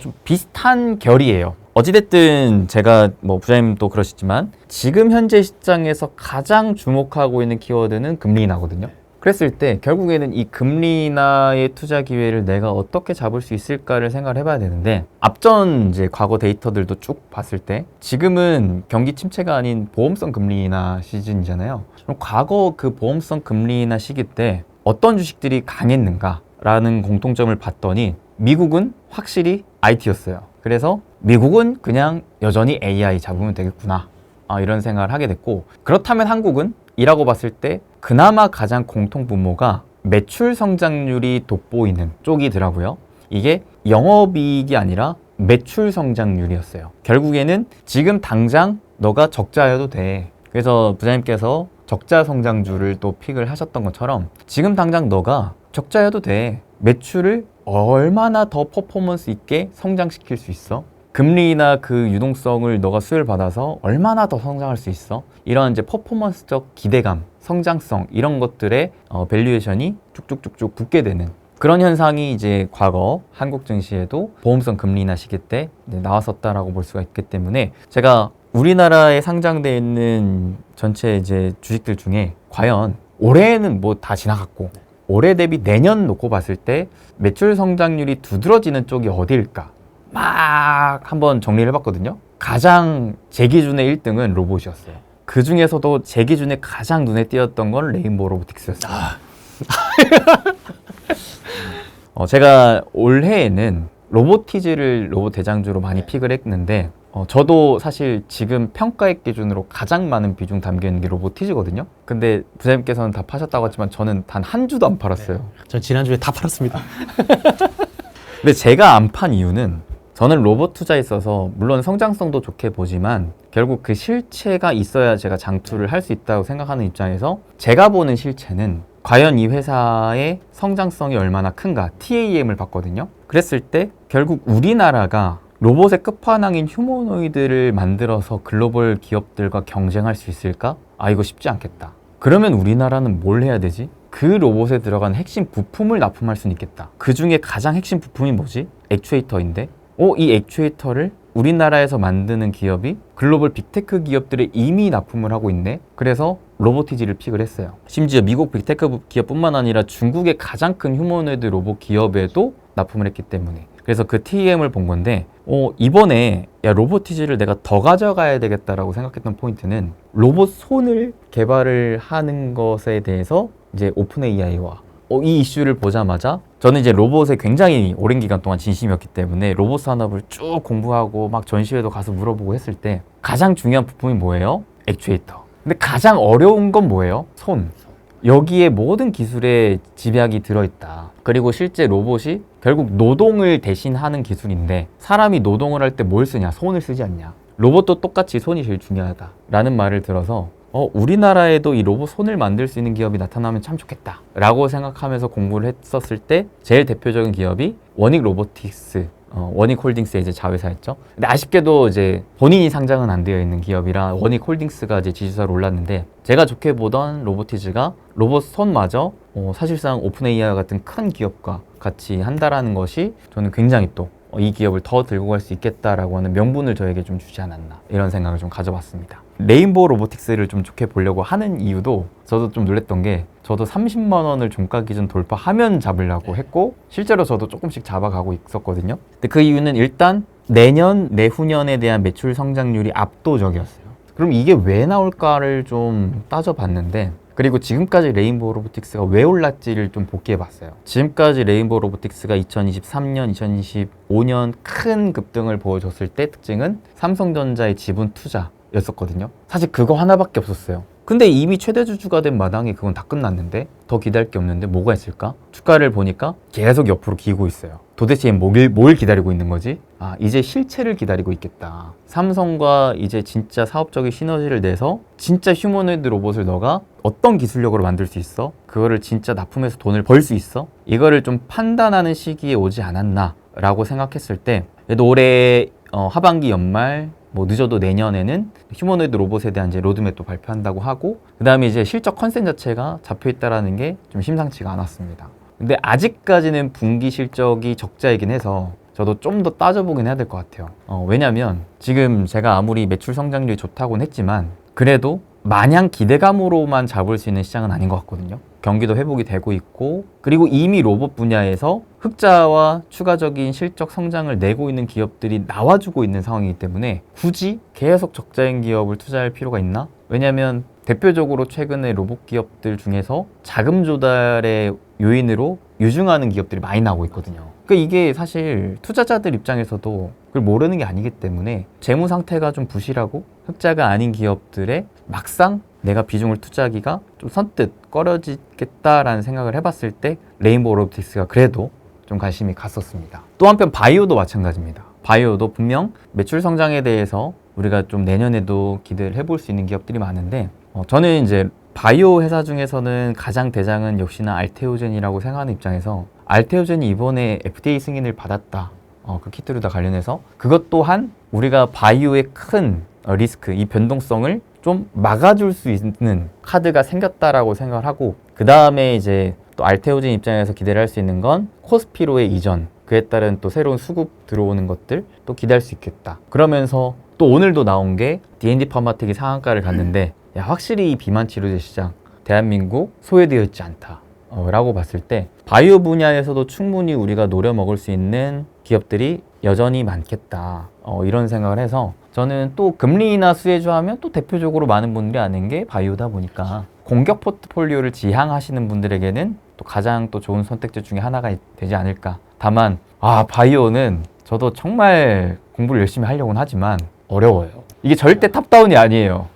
Speaker 1: 좀 비슷한 결이에요. 어찌됐든 제가 뭐 부장님도 그러시지만 지금 현재 시장에서 가장 주목하고 있는 키워드는 금리 인하거든요. 그랬을 때 결국에는 이 금리 인하의 투자 기회를 내가 어떻게 잡을 수 있을까를 생각을 해봐야 되는데 앞전 이제 과거 데이터들도 쭉 봤을 때 지금은 경기 침체가 아닌 보험성 금리 인하 시즌이잖아요. 그럼 과거 그 보험성 금리 인하 시기 때 어떤 주식들이 강했는가라는 공통점을 봤더니 미국은 확실히 IT였어요. 그래서 미국은 그냥 여전히 AI 잡으면 되겠구나. 이런 생각을 하게 됐고 그렇다면 한국은 이라고 봤을 때 그나마 가장 공통 분모가 매출 성장률이 돋보이는 쪽이더라고요. 이게 영업이익이 아니라 매출 성장률이었어요. 결국에는 지금 당장 너가 적자여도 돼. 그래서 부장님께서 적자 성장률을 또 픽을 하셨던 것처럼 지금 당장 너가 적자여도 돼. 매출을 얼마나 더 퍼포먼스 있게 성장시킬 수 있어? 금리나 그 유동성을 너가 수혜를 받아서 얼마나 더 성장할 수 있어? 이런 이제 퍼포먼스적 기대감, 성장성 이런 것들의 밸류에이션이 쭉쭉쭉쭉 붙게 되는 그런 현상이 이제 과거 한국 증시에도 보험성 금리 인하 시기 때 나왔었다라고 볼 수가 있기 때문에 제가 우리나라에 상장되어 있는 전체 이제 주식들 중에 과연 올해는 뭐 다 지나갔고 올해 대비 내년 놓고 봤을 때 매출 성장률이 두드러지는 쪽이 어디일까? 막 한번 정리를 해봤거든요. 가장 제 기준의 1등은 로봇이었어요. 그 중에서도 제 기준에 가장 눈에 띄었던 건 레인보우 로보틱스였어요. 제가 올해에는 로보티즈를 로봇 대장주로 많이 픽을 했는데 저도 사실 지금 평가액 기준으로 가장 많은 비중 담겨있는 게 로보티즈거든요. 근데 부장님께서는 다 파셨다고 했지만 저는 단 한 주도 안 팔았어요.
Speaker 2: 전 지난주에 다 팔았습니다.
Speaker 1: 근데 제가 안 판 이유는 저는 로봇 투자에 있어서 물론 성장성도 좋게 보지만 결국 그 실체가 있어야 제가 장투를 할 수 있다고 생각하는 입장에서 제가 보는 실체는 과연 이 회사의 성장성이 얼마나 큰가 TAM을 봤거든요. 그랬을 때 결국 우리나라가 로봇의 끝판왕인 휴머노이드를 만들어서 글로벌 기업들과 경쟁할 수 있을까? 이거 쉽지 않겠다. 그러면 우리나라는 뭘 해야 되지? 그 로봇에 들어간 핵심 부품을 납품할 수는 있겠다. 그 중에 가장 핵심 부품이 뭐지? 액추에이터인데 이 액추에이터를 우리나라에서 만드는 기업이 글로벌 빅테크 기업들에 이미 납품을 하고 있네. 그래서 로보티지를 픽을 했어요. 심지어 미국 빅테크 기업뿐만 아니라 중국의 가장 큰 휴머노이드 로봇 기업에도 납품을 했기 때문에 그래서 그 TM을 본 건데 이번에 로보티지를 내가 더 가져가야 되겠다라고 생각했던 포인트는 로봇 손을 개발을 하는 것에 대해서 이제 오픈 AI와 이 이슈를 보자마자 저는 이제 로봇에 굉장히 오랜 기간 동안 진심이었기 때문에 로봇 산업을 쭉 공부하고 막 전시회도 가서 물어보고 했을 때 가장 중요한 부품이 뭐예요? 액추에이터. 근데 가장 어려운 건 뭐예요? 손. 여기에 모든 기술의 집약이 들어있다. 그리고 실제 로봇이 결국 노동을 대신하는 기술인데 사람이 노동을 할 때 뭘 쓰냐? 손을 쓰지 않냐? 로봇도 똑같이 손이 제일 중요하다라는 말을 들어서 우리나라에도 이 로봇 손을 만들 수 있는 기업이 나타나면 참 좋겠다 라고 생각하면서 공부를 했었을 때 제일 대표적인 기업이 원익 로보틱스, 원익 홀딩스의 이제 자회사였죠. 근데 아쉽게도 이제 본인이 상장은 안 되어 있는 기업이라 원익 홀딩스가 이제 지주사로 올랐는데 제가 좋게 보던 로보티즈가 로봇 손마저 사실상 오픈 AI와 같은 큰 기업과 같이 한다라는 것이 저는 굉장히 또 이 기업을 더 들고 갈 수 있겠다라고 하는 명분을 저에게 좀 주지 않았나 이런 생각을 좀 가져봤습니다. 레인보우 로보틱스를 좀 좋게 보려고 하는 이유도 저도 좀 놀랬던 게 저도 30만 원을 종가 기준 돌파하면 잡으려고 했고 실제로 저도 조금씩 잡아가고 있었거든요. 근데 그 이유는 일단 내년, 내후년에 대한 매출 성장률이 압도적이었어요. 그럼 이게 왜 나올까를 좀 따져봤는데 그리고 지금까지 레인보우 로보틱스가 왜 올랐지를 좀 복귀해봤어요. 지금까지 레인보우 로보틱스가 2023년, 2025년 큰 급등을 보여줬을 때 특징은 삼성전자의 지분 투자였었거든요. 사실 그거 하나밖에 없었어요. 근데 이미 최대 주주가 된 마당에 그건 다 끝났는데 더 기다릴 게 없는데 뭐가 있을까? 주가를 보니까 계속 옆으로 기고 있어요. 도대체 뭘 기다리고 있는 거지? 아, 이제 실체를 기다리고 있겠다. 삼성과 이제 진짜 사업적인 시너지를 내서 진짜 휴머노이드 로봇을 너가 어떤 기술력으로 만들 수 있어? 그거를 진짜 납품해서 돈을 벌 수 있어? 이거를 좀 판단하는 시기에 오지 않았나 라고 생각했을 때 그래도 올해 하반기 연말 뭐 늦어도 내년에는 휴머노이드 로봇에 대한 이제 로드맵도 발표한다고 하고 그 다음에 이제 실적 컨센 자체가 잡혀 있다라는 게 좀 심상치가 않았습니다. 근데 아직까지는 분기 실적이 적자이긴 해서 저도 좀 더 따져보긴 해야 될 것 같아요. 왜냐면 지금 제가 아무리 매출 성장률이 좋다고는 했지만 그래도 마냥 기대감으로만 잡을 수 있는 시장은 아닌 것 같거든요. 경기도 회복이 되고 있고 그리고 이미 로봇 분야에서 흑자와 추가적인 실적 성장을 내고 있는 기업들이 나와주고 있는 상황이기 때문에 굳이 계속 적자인 기업을 투자할 필요가 있나? 왜냐하면 대표적으로 최근에 로봇 기업들 중에서 자금 조달의 요인으로 유증하는 기업들이 많이 나오고 있거든요. 그러니까 이게 사실 투자자들 입장에서도 그걸 모르는 게 아니기 때문에 재무 상태가 좀 부실하고 흑자가 아닌 기업들에 막상 내가 비중을 투자하기가 좀 선뜻 꺼려지겠다라는 생각을 해봤을 때 레인보우 로보틱스가 그래도 좀 관심이 갔었습니다. 또 한편 바이오도 마찬가지입니다. 바이오도 분명 매출 성장에 대해서 우리가 좀 내년에도 기대를 해볼 수 있는 기업들이 많은데 저는 이제 바이오 회사 중에서는 가장 대장은 역시나 알테오젠이라고 생각하는 입장에서 알테오젠이 이번에 FDA 승인을 받았다. 그 키트루다 관련해서 그것 또한 우리가 바이오의 큰 리스크, 이 변동성을 좀 막아줄 수 있는 카드가 생겼다라고 생각을 하고 그 다음에 이제 또 알테오젠 입장에서 기대를 할 수 있는 건 코스피로의 이전 그에 따른 또 새로운 수급 들어오는 것들 또 기대할 수 있겠다. 그러면서 또 오늘도 나온 게 D&D 파마텍이 상한가를 갔는데 야, 확실히 이 비만 치료제 시장 대한민국 소외되어 있지 않다 라고 봤을 때 바이오 분야에서도 충분히 우리가 노려 먹을 수 있는 기업들이 여전히 많겠다 이런 생각을 해서 저는 또 금리 인하 수혜주 하면 또 대표적으로 많은 분들이 아는 게 바이오다 보니까 공격 포트폴리오를 지향하시는 분들에게는 또 가장 또 좋은 선택지 중에 하나가 되지 않을까. 다만 바이오는 저도 정말 공부를 열심히 하려고는 하지만 어려워요. 이게 절대 탑다운이 아니에요.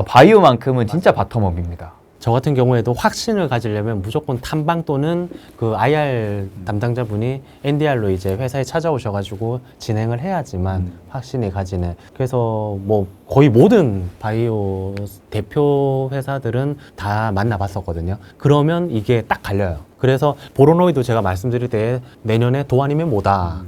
Speaker 1: 바이오만큼은 진짜 바텀업입니다.
Speaker 2: 저 같은 경우에도 확신을 가지려면 무조건 탐방 또는 그 IR 담당자분이 NDR로 이제 회사에 찾아오셔가지고 진행을 해야지만 확신이 가지는. 그래서 뭐 거의 모든 바이오 대표 회사들은 다 만나봤었거든요. 그러면 이게 딱 갈려요. 그래서 보로노이도 제가 말씀드릴 때 내년에 도 아니면 뭐다.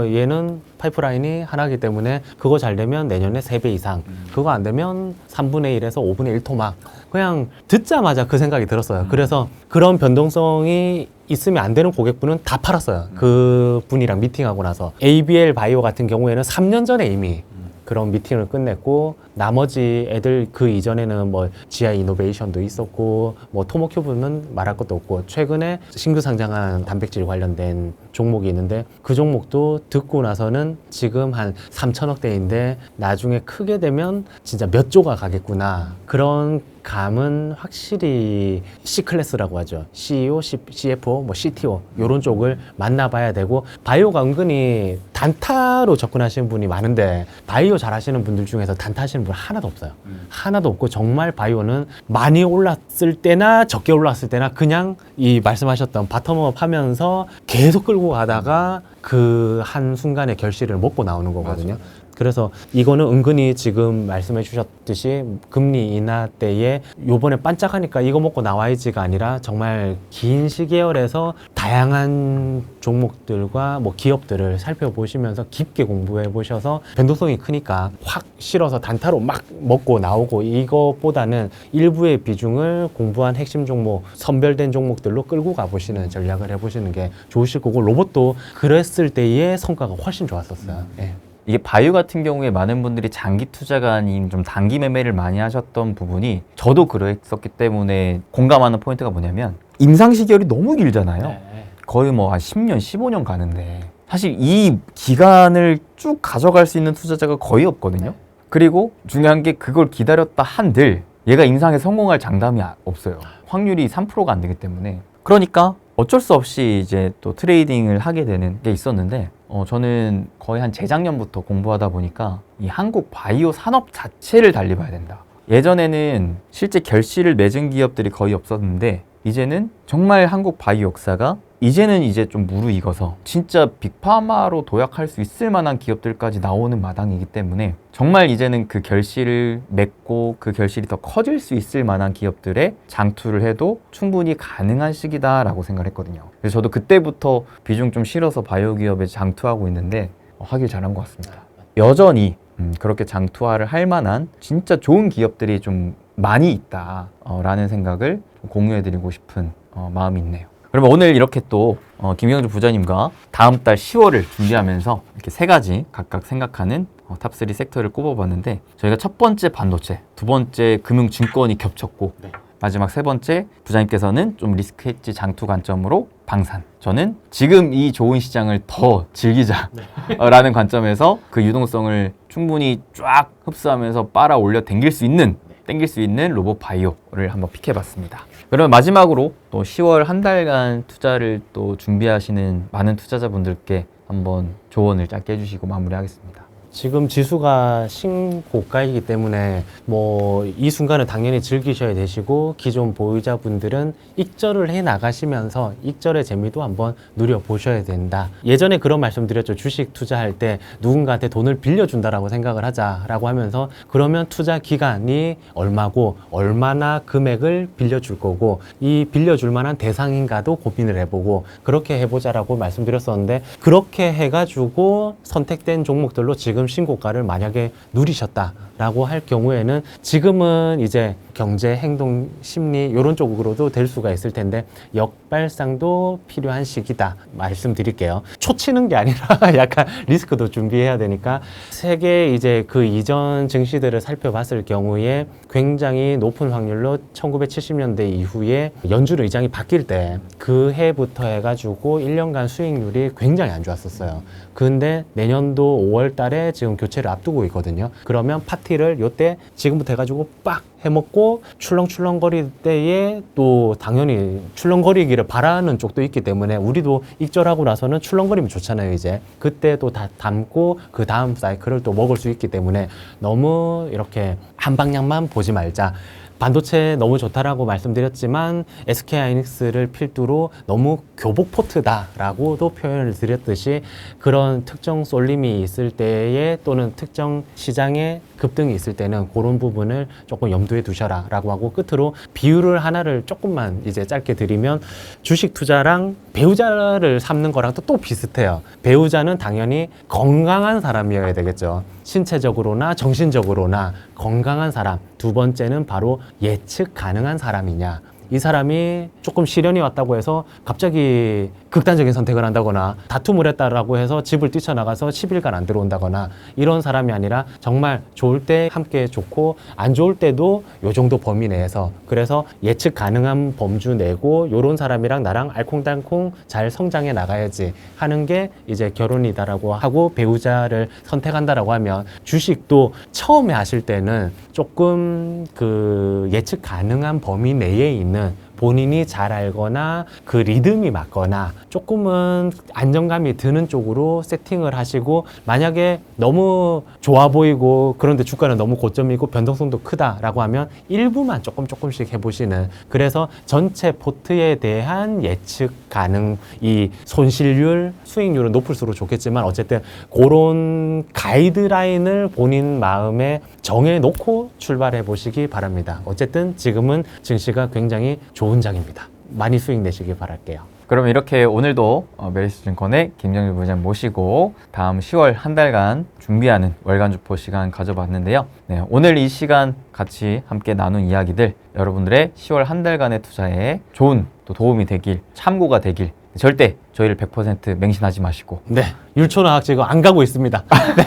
Speaker 2: 얘는 파이프라인이 하나이기 때문에 그거 잘 되면 내년에 3배 이상. 그거 안 되면 3분의 1에서 5분의 1 토막. 그냥 듣자마자 그 생각이 들었어요. 그래서 그런 변동성이 있으면 안 되는 고객분은 다 팔았어요. 그 분이랑 미팅하고 나서. ABL 바이오 같은 경우에는 3년 전에 이미 그런 미팅을 끝냈고 나머지 애들 그 이전에는 뭐 GI 이노베이션도 있었고 뭐 토모큐브는 말할 것도 없고 최근에 신규 상장한 단백질 관련된 종목이 있는데 그 종목도 듣고 나서는 지금 한 3천억대인데 나중에 크게 되면 진짜 몇 조가 가겠구나 그런 감은 확실히 C클래스라고 하죠. CEO, CFO, 뭐 CTO 이런 쪽을 만나봐야 되고 바이오가 은근히 단타로 접근하시는 분이 많은데 바이오 잘하시는 분들 중에서 단타 하시는 분 하나도 없어요. 하나도 없고 정말 바이오는 많이 올랐을 때나 적게 올랐을 때나 그냥 이 말씀하셨던 바텀업 하면서 계속 끌고 가다가 그 한순간에 결실을 먹고 나오는 거거든요. 맞아요. 그래서 이거는 은근히 지금 말씀해 주셨듯이 금리 인하 때에 요번에 반짝하니까 이거 먹고 나와야지가 아니라 정말 긴 시계열에서 다양한 종목들과 뭐 기업들을 살펴보시면서 깊게 공부해 보셔서 변동성이 크니까 확 실어서 단타로 막 먹고 나오고 이것보다는 일부의 비중을 공부한 핵심 종목, 선별된 종목들로 끌고 가보시는 전략을 해보시는 게 좋으실 거고 로봇도 그랬을 때의 성과가 훨씬 좋았었어요. 예.
Speaker 1: 이게 바이오 같은 경우에 많은 분들이 장기 투자가 아닌 좀 단기 매매를 많이 하셨던 부분이 저도 그랬었기 때문에 공감하는 포인트가 뭐냐면 임상 시결이 너무 길잖아요. 네. 거의 뭐 한 10년, 15년 가는데 사실 이 기간을 쭉 가져갈 수 있는 투자자가 거의 없거든요. 그리고 중요한 게 그걸 기다렸다 한들 얘가 임상에 성공할 장담이 없어요. 확률이 3%가 안 되기 때문에. 그러니까 어쩔 수 없이 이제 또 트레이딩을 하게 되는 게 있었는데 저는 거의 한 재작년부터 공부하다 보니까 이 한국 바이오 산업 자체를 달리 봐야 된다. 예전에는 실제 결실을 맺은 기업들이 거의 없었는데 이제는 정말 한국 바이오 역사가 이제는 이제 좀 무르익어서 진짜 빅파마로 도약할 수 있을 만한 기업들까지 나오는 마당이기 때문에 정말 이제는 그 결실을 맺고 그 결실이 더 커질 수 있을 만한 기업들에 장투를 해도 충분히 가능한 시기다라고 생각을 했거든요. 그래서 저도 그때부터 비중 좀 실어서 바이오 기업에 장투하고 있는데 하길 잘한 것 같습니다. 여전히 그렇게 장투를 할 만한 진짜 좋은 기업들이 좀 많이 있다라는 생각을 공유해드리고 싶은 마음이 있네요. 그러면 오늘 이렇게 또 김경주 부자님과 다음 달 10월을 준비하면서 이렇게 세 가지 각각 생각하는 탑3 섹터를 꼽아봤는데 저희가 첫 번째 반도체, 두 번째 금융증권이 겹쳤고
Speaker 2: 네.
Speaker 1: 마지막 세 번째 부자님께서는 좀 리스크 헤지 장투 관점으로 방산, 저는 지금 이 좋은 시장을 더 즐기자라는 관점에서 그 유동성을 충분히 쫙 흡수하면서 빨아 올려 땡길 수 있는 로봇 바이오를 한번 픽해봤습니다. 그러면 마지막으로 또 10월 한 달간 투자를 또 준비하시는 많은 투자자분들께 한번 조언을 짧게 해주시고 마무리하겠습니다.
Speaker 2: 지금 지수가 신고가이기 때문에 뭐 이 순간은 당연히 즐기셔야 되시고 기존 보유자분들은 익절을 해 나가시면서 익절의 재미도 한번 누려보셔야 된다. 예전에 그런 말씀 드렸죠. 주식 투자할 때 누군가한테 돈을 빌려준다라고 생각을 하자라고 하면서 그러면 투자 기간이 얼마고 얼마나 금액을 빌려줄 거고 이 빌려줄 만한 대상인가도 고민을 해보고 그렇게 해보자라고 말씀드렸었는데 그렇게 해가지고 선택된 종목들로 지금 신고가를 만약에 누리셨다라고 할 경우에는 지금은 이제 경제, 행동, 심리 이런 쪽으로도 될 수가 있을 텐데 역발상도 필요한 시기다 말씀드릴게요. 초치는 게 아니라 약간 리스크도 준비해야 되니까 세계 이제 그 이전 증시들을 살펴봤을 경우에 굉장히 높은 확률로 1970년대 이후에 연준 의장이 바뀔 때 그 해부터 해가지고 1년간 수익률이 굉장히 안 좋았었어요. 근데 내년도 5월 달에 지금 교체를 앞두고 있거든요. 그러면 파티를 요때 지금부터 해가지고 빡 해먹고 출렁출렁거릴 때에 또 당연히 출렁거리기를 바라는 쪽도 있기 때문에 우리도 익절하고 나서는 출렁거리면 좋잖아요. 이제 그때 또 다 담고 그 다음 사이클을 또 먹을 수 있기 때문에 너무 이렇게 한 방향만 보지 말자. 반도체 너무 좋다라고 말씀드렸지만 SK하이닉스를 필두로 너무 교복 포트다라고도 표현을 드렸듯이 그런 특정 쏠림이 있을 때에 또는 특정 시장에 급등이 있을 때는 그런 부분을 조금 염두에 두셔라 라고 하고 끝으로 비율을 하나를 조금만 이제 짧게 드리면 주식 투자랑 배우자를 삼는 거랑 또 비슷해요. 배우자는 당연히 건강한 사람이어야 되겠죠. 신체적으로나 정신적으로나 건강한 사람. 두 번째는 바로 예측 가능한 사람이냐. 이 사람이 조금 시련이 왔다고 해서 갑자기 극단적인 선택을 한다거나 다툼을 했다라고 해서 집을 뛰쳐나가서 10일간 안 들어온다거나 이런 사람이 아니라 정말 좋을 때 함께 좋고 안 좋을 때도 요 정도 범위 내에서 그래서 예측 가능한 범주 내고 요런 사람이랑 나랑 알콩달콩 잘 성장해 나가야지 하는 게 이제 결혼이다라고 하고 배우자를 선택한다라고 하면 주식도 처음에 하실 때는 조금 그 예측 가능한 범위 내에 있는 본인이 잘 알거나 그 리듬이 맞거나 조금은 안정감이 드는 쪽으로 세팅을 하시고 만약에 너무 좋아 보이고 그런데 주가는 너무 고점이고 변동성도 크다라고 하면 일부만 조금씩 해보시는 그래서 전체 포트에 대한 예측 가능 이 손실률 수익률은 높을수록 좋겠지만 어쨌든 그런 가이드라인을 본인 마음에 정해놓고 출발해 보시기 바랍니다. 어쨌든 지금은 증시가 굉장히 좋은 장입니다. 많이 수익 내시길 바랄게요.
Speaker 1: 그럼 이렇게 오늘도 메리츠증권의 김정주 부장 모시고 다음 10월 한 달간 준비하는 월간 주포 시간 가져봤는데요. 네, 오늘 이 시간 같이 함께 나눈 이야기들 여러분들의 10월 한 달간의 투자에 좋은 또 도움이 되길 참고가 되길 절대 저희를 100% 맹신하지 마시고
Speaker 2: 네, 율초나학 지금 안 가고 있습니다. 네.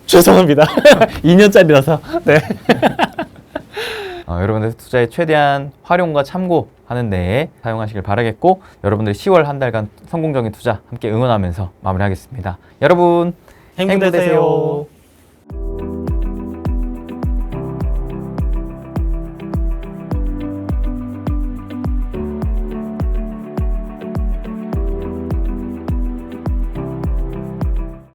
Speaker 2: 죄송합니다. 2년짜리라서 네.
Speaker 1: 여러분들 투자에 최대한 활용과 참고하는 데에 사용하시길 바라겠고 여러분들 10월 한 달간 성공적인 투자 함께 응원하면서 마무리하겠습니다. 여러분
Speaker 2: 행복되세요.